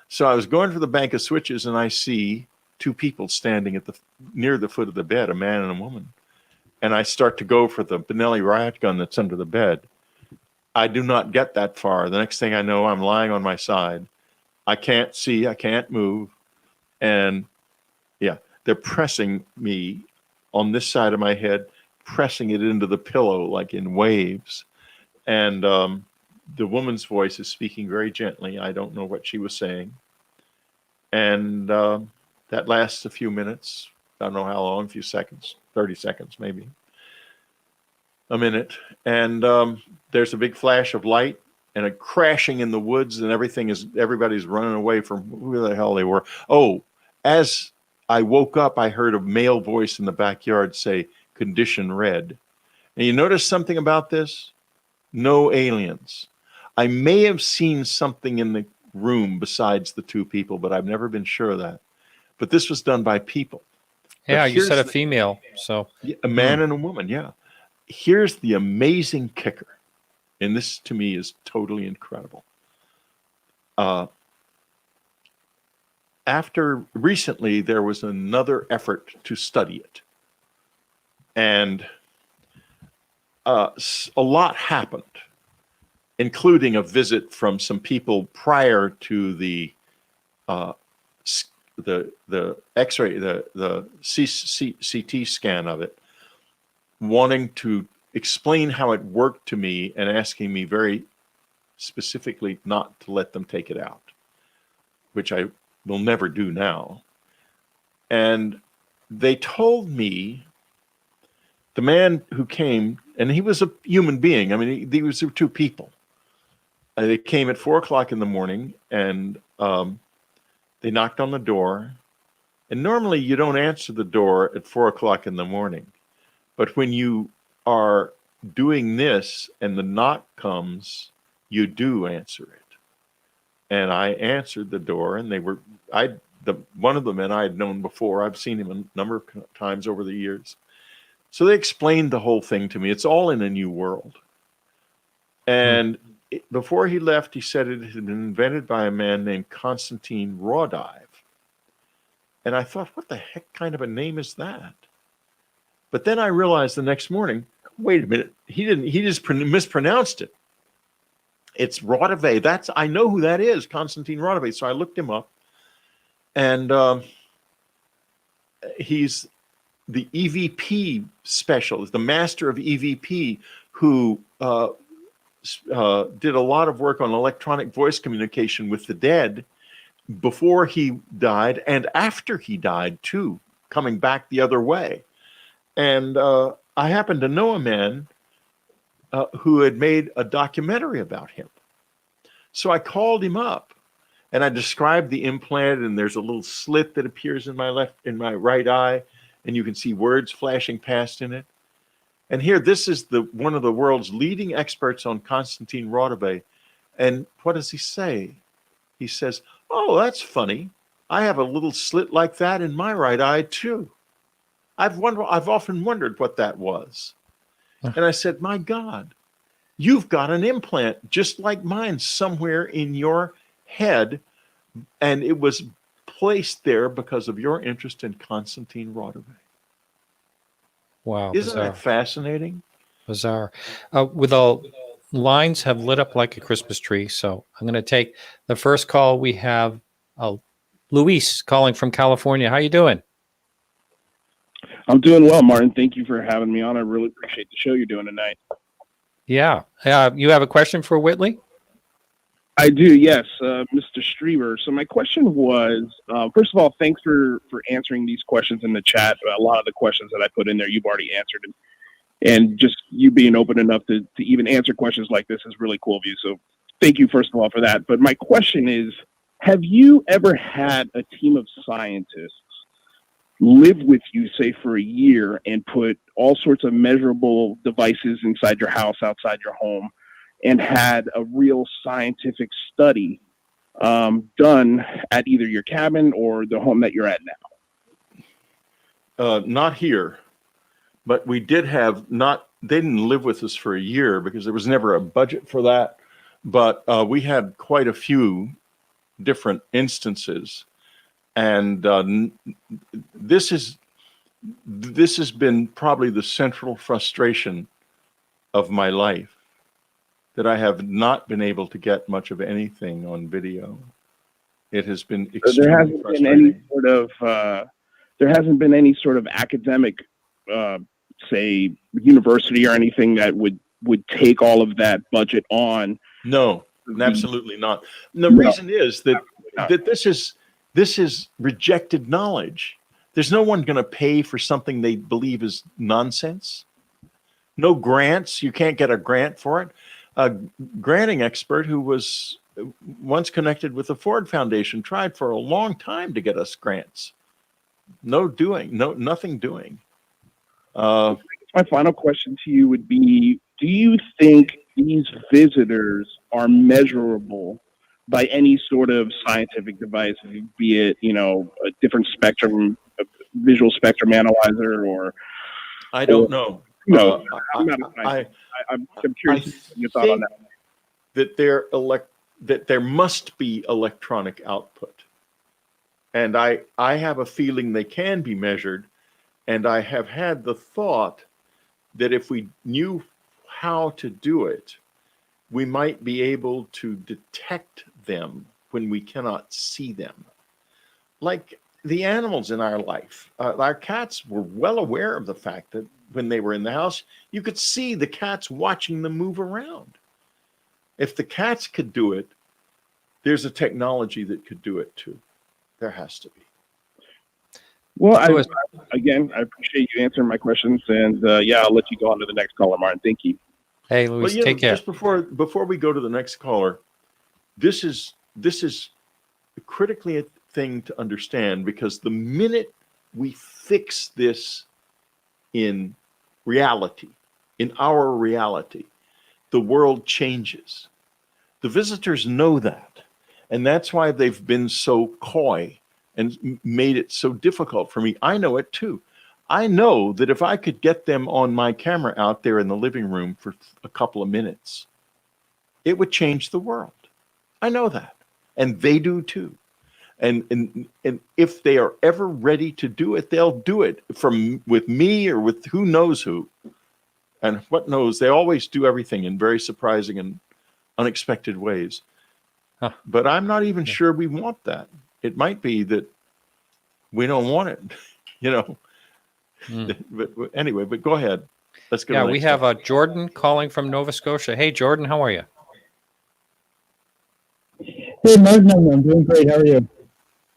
so I was going for the bank of switches, and I see two people standing at near the foot of the bed, a man and a woman. And I start to go for the Benelli riot gun that's under the bed. I do not get that far. The next thing I know, I'm lying on my side. I can't see, I can't move. And yeah, they're pressing me on this side of my head, pressing it into the pillow like in waves. And the woman's voice is speaking very gently. I don't know what she was saying. And that lasts a few minutes. I don't know how long, a few seconds, 30 seconds, maybe a minute. And there's a big flash of light and a crashing in the woods, and everybody's running away from who the hell they were. Oh, as I woke up, I heard a male voice in the backyard say, "Condition red." And you notice something about this? No aliens. I may have seen something in the room besides the two people, but I've never been sure of that. But this was done by people. Yeah, But you said a here's female, so a man and a woman, yeah. Here's the amazing kicker, and this to me is totally incredible. After recently, there was another effort to study it, and a lot happened, including a visit from some people prior to the X-ray, the CT scan of it, wanting to explain how it worked to me and asking me very specifically not to let them take it out, which I will never do now. And they told me, the man who came, and he was a human being. I mean, these were two people. They came at 4:00 in the morning, and they knocked on the door. And normally you don't answer the door at 4:00 in the morning. But when you are doing this and the knock comes, you do answer it. And I answered the door, and one of the men I had known before. I've seen him a number of times over the years. So they explained the whole thing to me. It's all in a new world. And before he left, he said it had been invented by a man named Constantine Rawdive. And I thought, what the heck kind of a name is that? But then I realized the next morning, wait a minute, he just mispronounced it. It's Rawdive. I know who that is, Constantine Rawdive. So I looked him up, and he's the EVP specialist, the master of EVP, who did a lot of work on electronic voice communication with the dead before he died and after he died too, coming back the other way. And I happened to know a man who had made a documentary about him. So I called him up, and I described the implant, and there's a little slit that appears in my right eye, and you can see words flashing past in it. And here, this is one of the world's leading experts on Constantine Rawdive. And what does he say? He says, "Oh, that's funny. I have a little slit like that in my right eye too. I've often wondered what that was." And I said, "My God, you've got an implant just like mine somewhere in your head, and it was placed there because of your interest in Constantine Rawdive." wow, Isn't bizarre. that fascinating? Bizarre. With all lines have lit up like a Christmas tree. So I'm going to take the first call. We have Luis calling from California. How you doing? I'm doing well, Martin. Thank you for having me on. I really appreciate the show you're doing tonight. Yeah. You have a question for Whitley? I do, yes, Mr. Strieber. So my question was, first of all, thanks for answering these questions in the chat. A lot of the questions that I put in there, you've already answered. And just you being open enough to even answer questions like this is really cool of you. So thank you, first of all, for that. But my question is, have you ever had a team of scientists live with you, say, for a year and put all sorts of measurable devices inside your house, outside your home, and had a real scientific study done at either your cabin or the home that you're at now? Not here, but we did have not. They didn't live with us for a year because there was never a budget for that. But we had quite a few different instances, and this has been probably the central frustration of my life, that I have not been able to get much of anything on video. It has been extremely frustrating. There hasn't been any sort of academic, say, university or anything that would take all of that budget on. No, absolutely not. And the reason is that this is rejected knowledge. There's no one going to pay for something they believe is nonsense. No grants. You can't get a grant for it. A granting expert who was once connected with the Ford Foundation tried for a long time to get us grants. Nothing doing. My final question to you would be, do you think these visitors are measurable by any sort of scientific device, be it, a different spectrum, a visual spectrum analyzer, or? I don't know. I'm not a scientist. I'm curious your thought on that. That there must be electronic output. And I have a feeling they can be measured. And I have had the thought that if we knew how to do it, we might be able to detect them when we cannot see them. Like the animals in our life. Our cats were well aware of the fact that when they were in the house, you could see the cats watching them move around. If the cats could do it, there's a technology that could do it too. There has to be. Well, I appreciate you answering my questions, and I'll let you go on to the next caller, Martin. Thank you. Hey, Luis, take care. Just before we go to the next caller, this is critically a thing to understand, because the minute we fix this in reality, in our reality, the world changes. The visitors know that, and that's why they've been so coy and made it so difficult for me. I know it too. I know that if I could get them on my camera out there in the living room for a couple of minutes, it would change the world. I know that. And they do too. And if they are ever ready to do it, they'll do it with me or with who knows who. And what knows, they always do everything in very surprising and unexpected ways. Huh. But I'm not even sure we want that. It might be that we don't want it, But anyway, but go ahead. Let's go. Yeah, we have Jordan calling from Nova Scotia. Hey, Jordan, how are you? Hey, Martin, I'm doing great. How are you?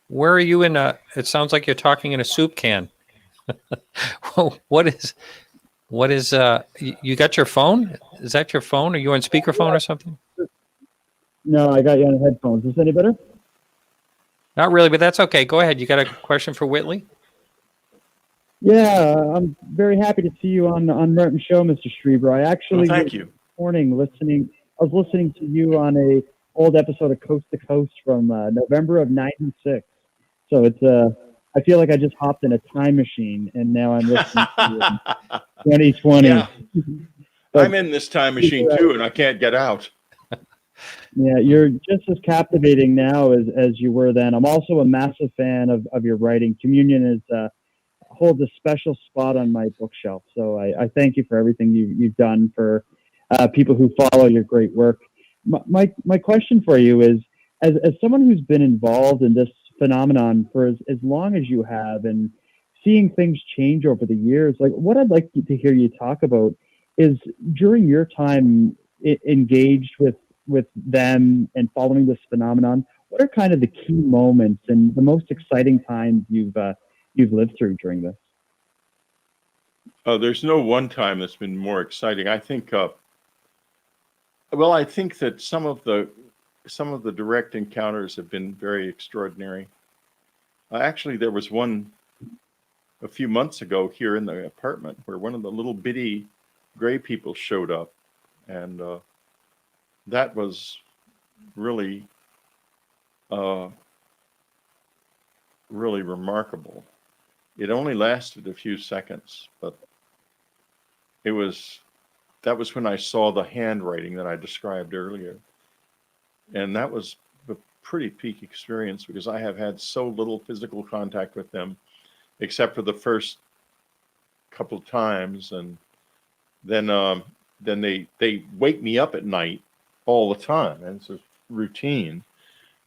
Where are you in it sounds like you're talking in a soup can. What is, you got your phone? Is that your phone? Are you on speakerphone or something? No, I got you on headphones. Is this any better? Not really, but that's okay. Go ahead. You got a question for Whitley? Yeah, I'm very happy to see you on Martin's show, Mr. Strieber. I actually thank you. This morning I was listening to you on a old episode of Coast to Coast from November of '96. So it's I feel like I just hopped in a time machine and now I'm listening to you in 2020. Yeah. I'm in this time machine too, and I can't get out. Yeah, you're just as captivating now as you were then. I'm also a massive fan of your writing. Communion holds a special spot on my bookshelf. So I thank you for everything you've done for people who follow your great work. My question for you is, as someone who's been involved in this phenomenon for as long as you have, and seeing things change over the years, like what I'd like to hear you talk about is during your time engaged with them and following this phenomenon, what are kind of the key moments and the most exciting times you've lived through during this? There's no one time that's been more exciting. I think. I think that some of the direct encounters have been very extraordinary. Actually, there was one a few months ago here in the apartment where one of the little bitty gray people showed up, and that was really, really remarkable. It only lasted a few seconds, but that was when I saw the handwriting that I described earlier. And that was a pretty peak experience because I have had so little physical contact with them, except for the first couple of times. And then they wake me up at night all the time. And it's a routine.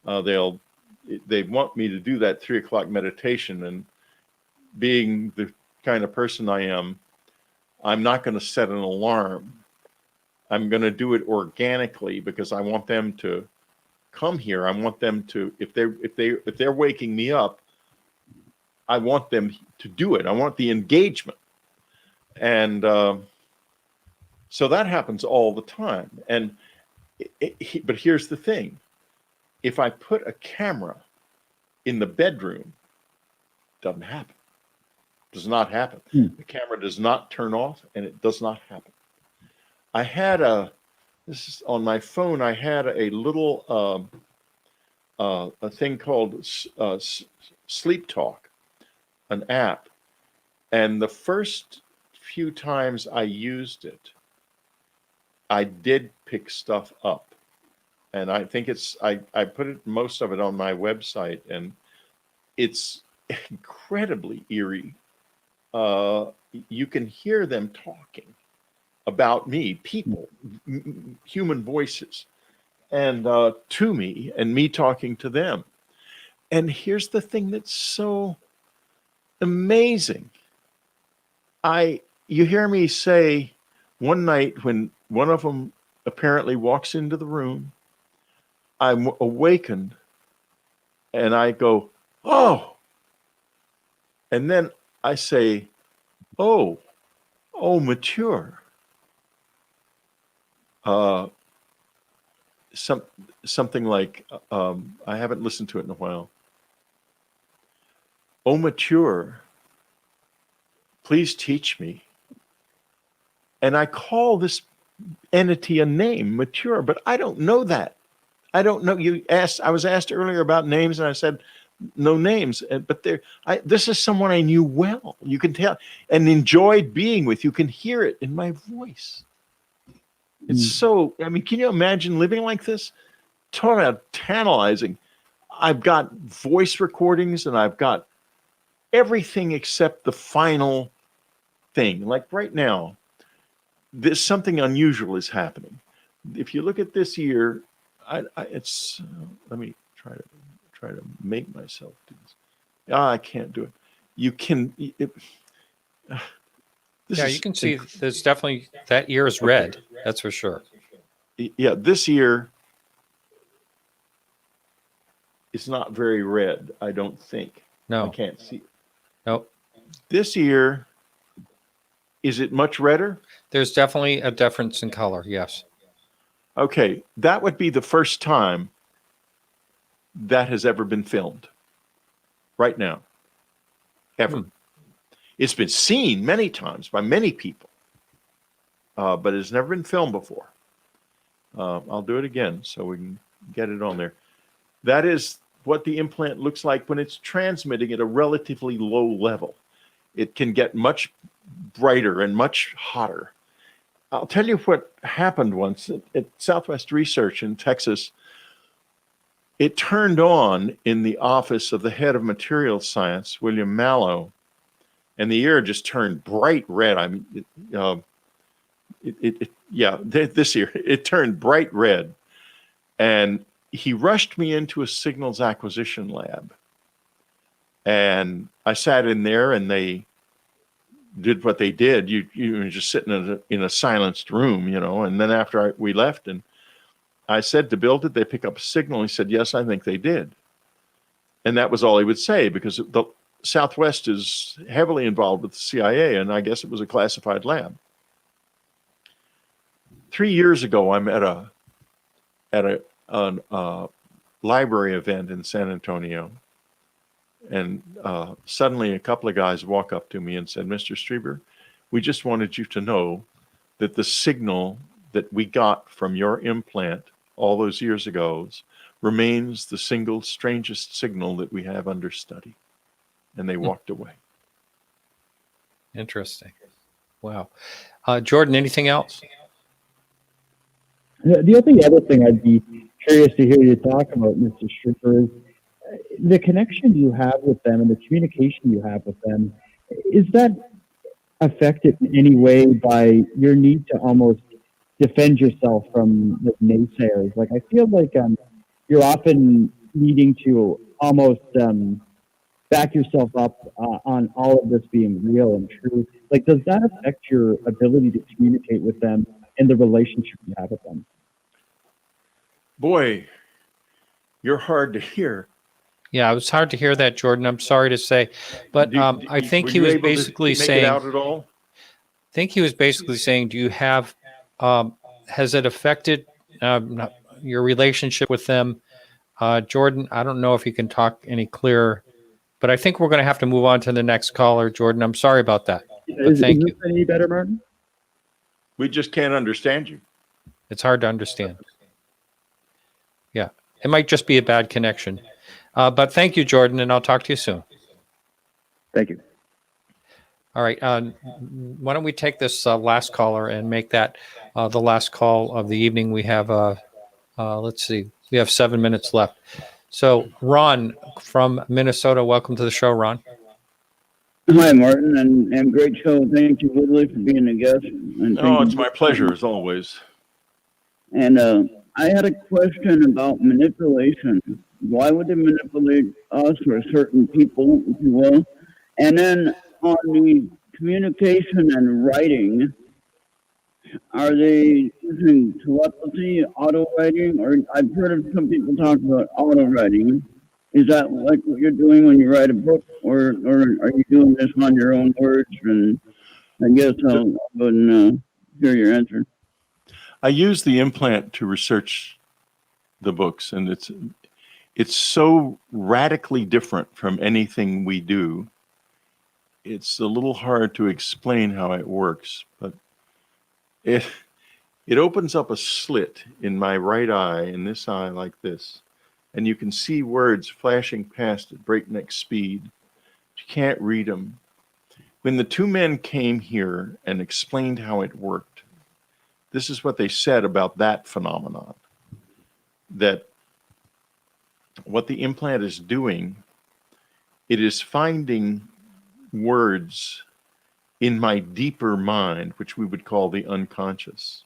They want me to do that 3 o'clock meditation, and being the kind of person I am, I'm not going to set an alarm. I'm going to do it organically because I want them to come here. I want them to, if they're waking me up, I want them to do it. I want the engagement. And so that happens all the time. And but here's the thing. If I put a camera in the bedroom, it doesn't happen. Does not happen. The camera does not turn off, and it does not happen. I had this is on my phone, I had a little a thing called Sleep Talk, an app. And the first few times I used it, I did pick stuff up. And I think I put most of it on my website, and it's incredibly eerie. You can hear them talking about me, people, human voices, and to me, and me talking to them. And here's the thing that's so amazing. You hear me say one night when one of them apparently walks into the room, I'm awakened, and I go, oh. And then I say, oh, mature. Something like, I haven't listened to it in a while. Oh, mature, please teach me. And I call this entity a name, mature, but I don't know that. I don't know. I was asked earlier about names, and I said no names. But this is someone I knew well. You can tell, and enjoyed being with. You can hear it in my voice. It's so. I mean, can you imagine living like this? Talk about tantalizing. I've got voice recordings, and I've got everything except the final thing. Like right now, there's something unusual is happening. If you look at this year. It's let me try to make myself do this. I can't do it. You can. You can see there's definitely that year is red. That's for sure. Yeah, this year it's not very red. I don't think. No, I can't see it. Nope. This year, is it much redder? There's definitely a difference in color. Yes. Okay, that would be the first time that has ever been filmed. Right now. Ever. It's been seen many times by many people, but it's never been filmed before. I'll do it again so we can get it on there. That is what the implant looks like when it's transmitting at a relatively low level. It can get much brighter and much hotter. I'll tell you what happened once at Southwest Research in Texas. It turned on in the office of the head of materials science, William Mallow, and the air just turned bright red. I mean, this year it turned bright red, and he rushed me into a signals acquisition lab, and I sat in there, and they did what they did. You were just sitting in a silenced room, and then after we left, and I said to Bill, did they pick up a signal? He said, yes, I think they did. And that was all he would say, because the Southwest is heavily involved with the CIA, and I guess it was a classified lab. 3 years ago, I'm at a library event in San Antonio, and suddenly a couple of guys walk up to me and said, Mr. Strieber, we just wanted you to know that the signal that we got from your implant all those years ago remains the single strangest signal that we have under study. And they walked away. Interesting. Wow. Jordan, anything else? The only other thing I'd be curious to hear you talk about, Mr. Strieber, is the connection you have with them and the communication you have with them. Is that affected in any way by your need to almost defend yourself from the naysayers? Like, I feel like you're often needing to almost back yourself up on all of this being real and true. Like, does that affect your ability to communicate with them and the relationship you have with them? Boy, you're hard to hear. Yeah, it was hard to hear that, Jordan. I'm sorry to say, but I think Were he you was able to basically make saying. it out at all? I think he was basically saying, do you have? Has it affected your relationship with them, Jordan? I don't know if you can talk any clearer, but I think we're going to have to move on to the next caller, Jordan. I'm sorry about that, but thank you. Is this any better, Martin? We just can't understand you. It's hard to understand. Yeah, it might just be a bad connection. But thank you, Jordan, and I'll talk to you soon. Thank you. All right. Why don't we take this last caller and make that the last call of the evening? We have, let's see, we have 7 minutes left. So, Ron from Minnesota, welcome to the show, Ron. Hi, Martin, and great show. Thank you, Whitley, for being a guest. And Oh, it's my pleasure, as always. And I had a question about manipulation. Why would they manipulate us or certain people, if you will? And then on the communication and writing, are they using telepathy, auto writing, or I've heard of some people talk about auto writing. Is that like what you're doing when you write a book, or are you doing this on your own words? And I guess I'll go and hear your answer. I use the implant to research the books, and it's so radically different from anything we do. It's a little hard to explain how it works, but it opens up a slit in my right eye, in this eye like this, and you can see words flashing past at breakneck speed. You can't read them. When the two men came here and explained how it worked, this is what they said about that phenomenon, that what the implant is doing, it is finding words in my deeper mind, which we would call the unconscious,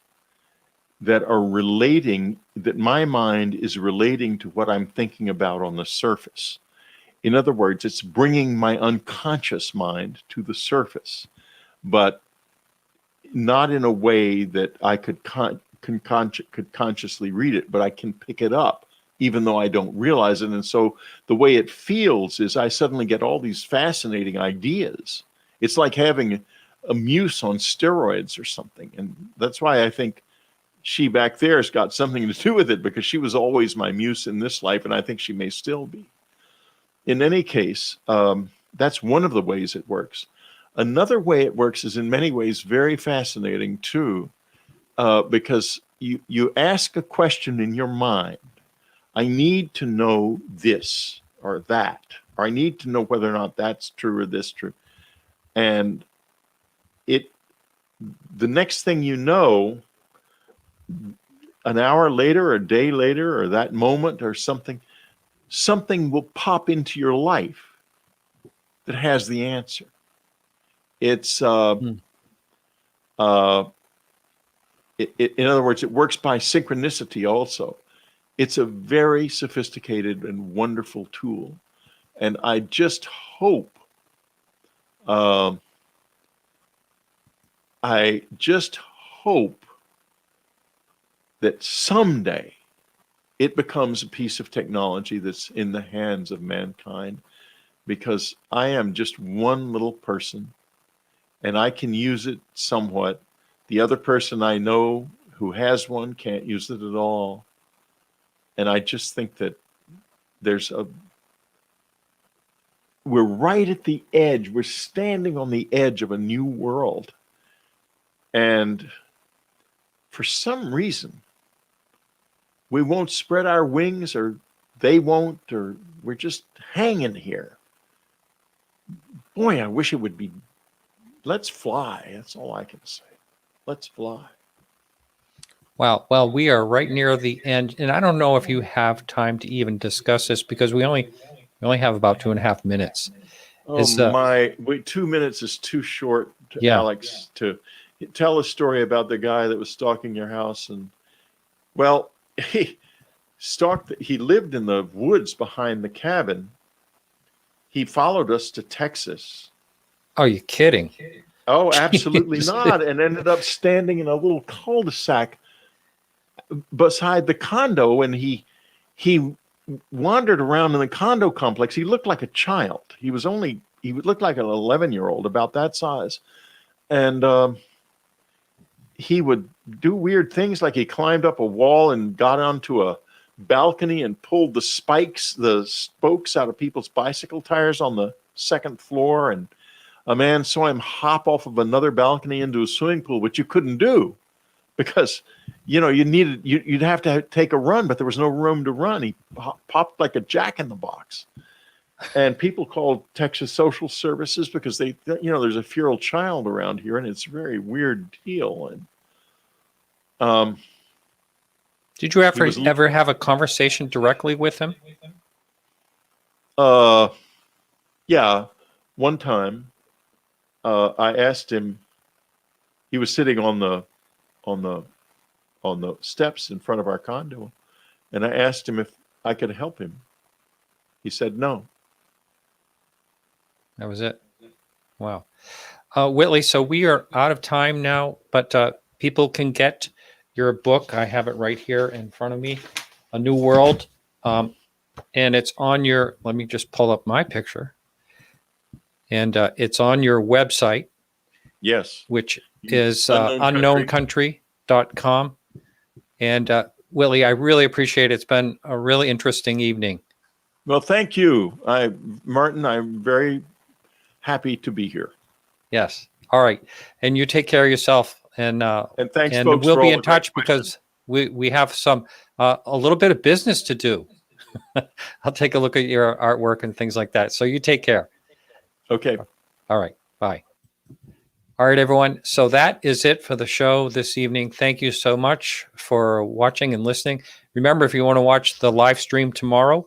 that are relating, that my mind is relating to what I'm thinking about on the surface. In other words, it's bringing my unconscious mind to the surface, but not in a way that I could consciously read it, but I can pick it up, even though I don't realize it. And so the way it feels is I suddenly get all these fascinating ideas. It's like having a muse on steroids or something. And that's why I think she back there has got something to do with it, because she was always my muse in this life, and I think she may still be. In any case, that's one of the ways it works. Another way it works is in many ways very fascinating too, because you ask a question in your mind. I need to know this or that, or I need to know whether or not that's true or this true. And the next thing you know, an hour later, or a day later, or that moment or something will pop into your life that has the answer. It's in other words, it works by synchronicity also. It's a very sophisticated and wonderful tool. And I just hope, that someday it becomes a piece of technology that's in the hands of mankind, because I am just one little person and I can use it somewhat. The other person I know who has one can't use it at all. And I just think that we're right at the edge. We're standing on the edge of a new world. And for some reason, we won't spread our wings, or they won't, or we're just hanging here. Boy, I wish it would be let's fly. That's all I can say. Let's fly. Wow. Well, we are right near the end, and I don't know if you have time to even discuss this because we only have about 2.5 minutes. Oh my! Wait, 2 minutes is too short, Alex, to tell a story about the guy that was stalking your house. And well, he lived in the woods behind the cabin. He followed us to Texas. Are you kidding? Oh, absolutely not! And ended up standing in a little cul-de-sac beside the condo, and he wandered around in the condo complex. He looked like a child. He looked like an 11-year-old, about that size. And he would do weird things, like he climbed up a wall and got onto a balcony and pulled the spokes out of people's bicycle tires on the second floor. And a man saw him hop off of another balcony into a swimming pool, which you couldn't do because you'd have to take a run, but there was no room to run. He popped like a jack in the box. And people called Texas Social Services because there's a feral child around here, and it's a very weird deal. And did you ever have a conversation directly with him? Yeah. One time, I asked him. He was sitting on the steps in front of our condo, and I asked him if I could help him. He said no. That was it. Wow. Whitley, so we are out of time now, but people can get your book. I have it right here in front of me, A New World. And it's on let me just pull up my picture. And it's on your website. Yes. Which is unknowncountry.com. And Whitley, I really appreciate it. It's been a really interesting evening. Well, thank you. Martin, I'm very happy to be here. Yes. All right. And you take care of yourself. And thanks, and folks, we'll for be all in the touch great because we have a little bit of business to do. I'll take a look at your artwork and things like that. So you take care. Okay. All right. Bye. All right, everyone. So that is it for the show this evening. Thank you so much for watching and listening. Remember, if you want to watch the live stream tomorrow,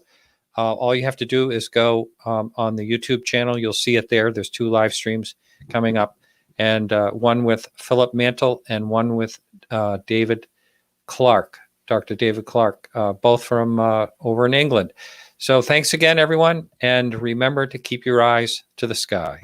all you have to do is go on the YouTube channel. You'll see it there. There's 2 live streams coming up, and one with Philip Mantle and one with David Clark, Dr. David Clark, both from over in England. So thanks again, everyone, and remember to keep your eyes to the sky.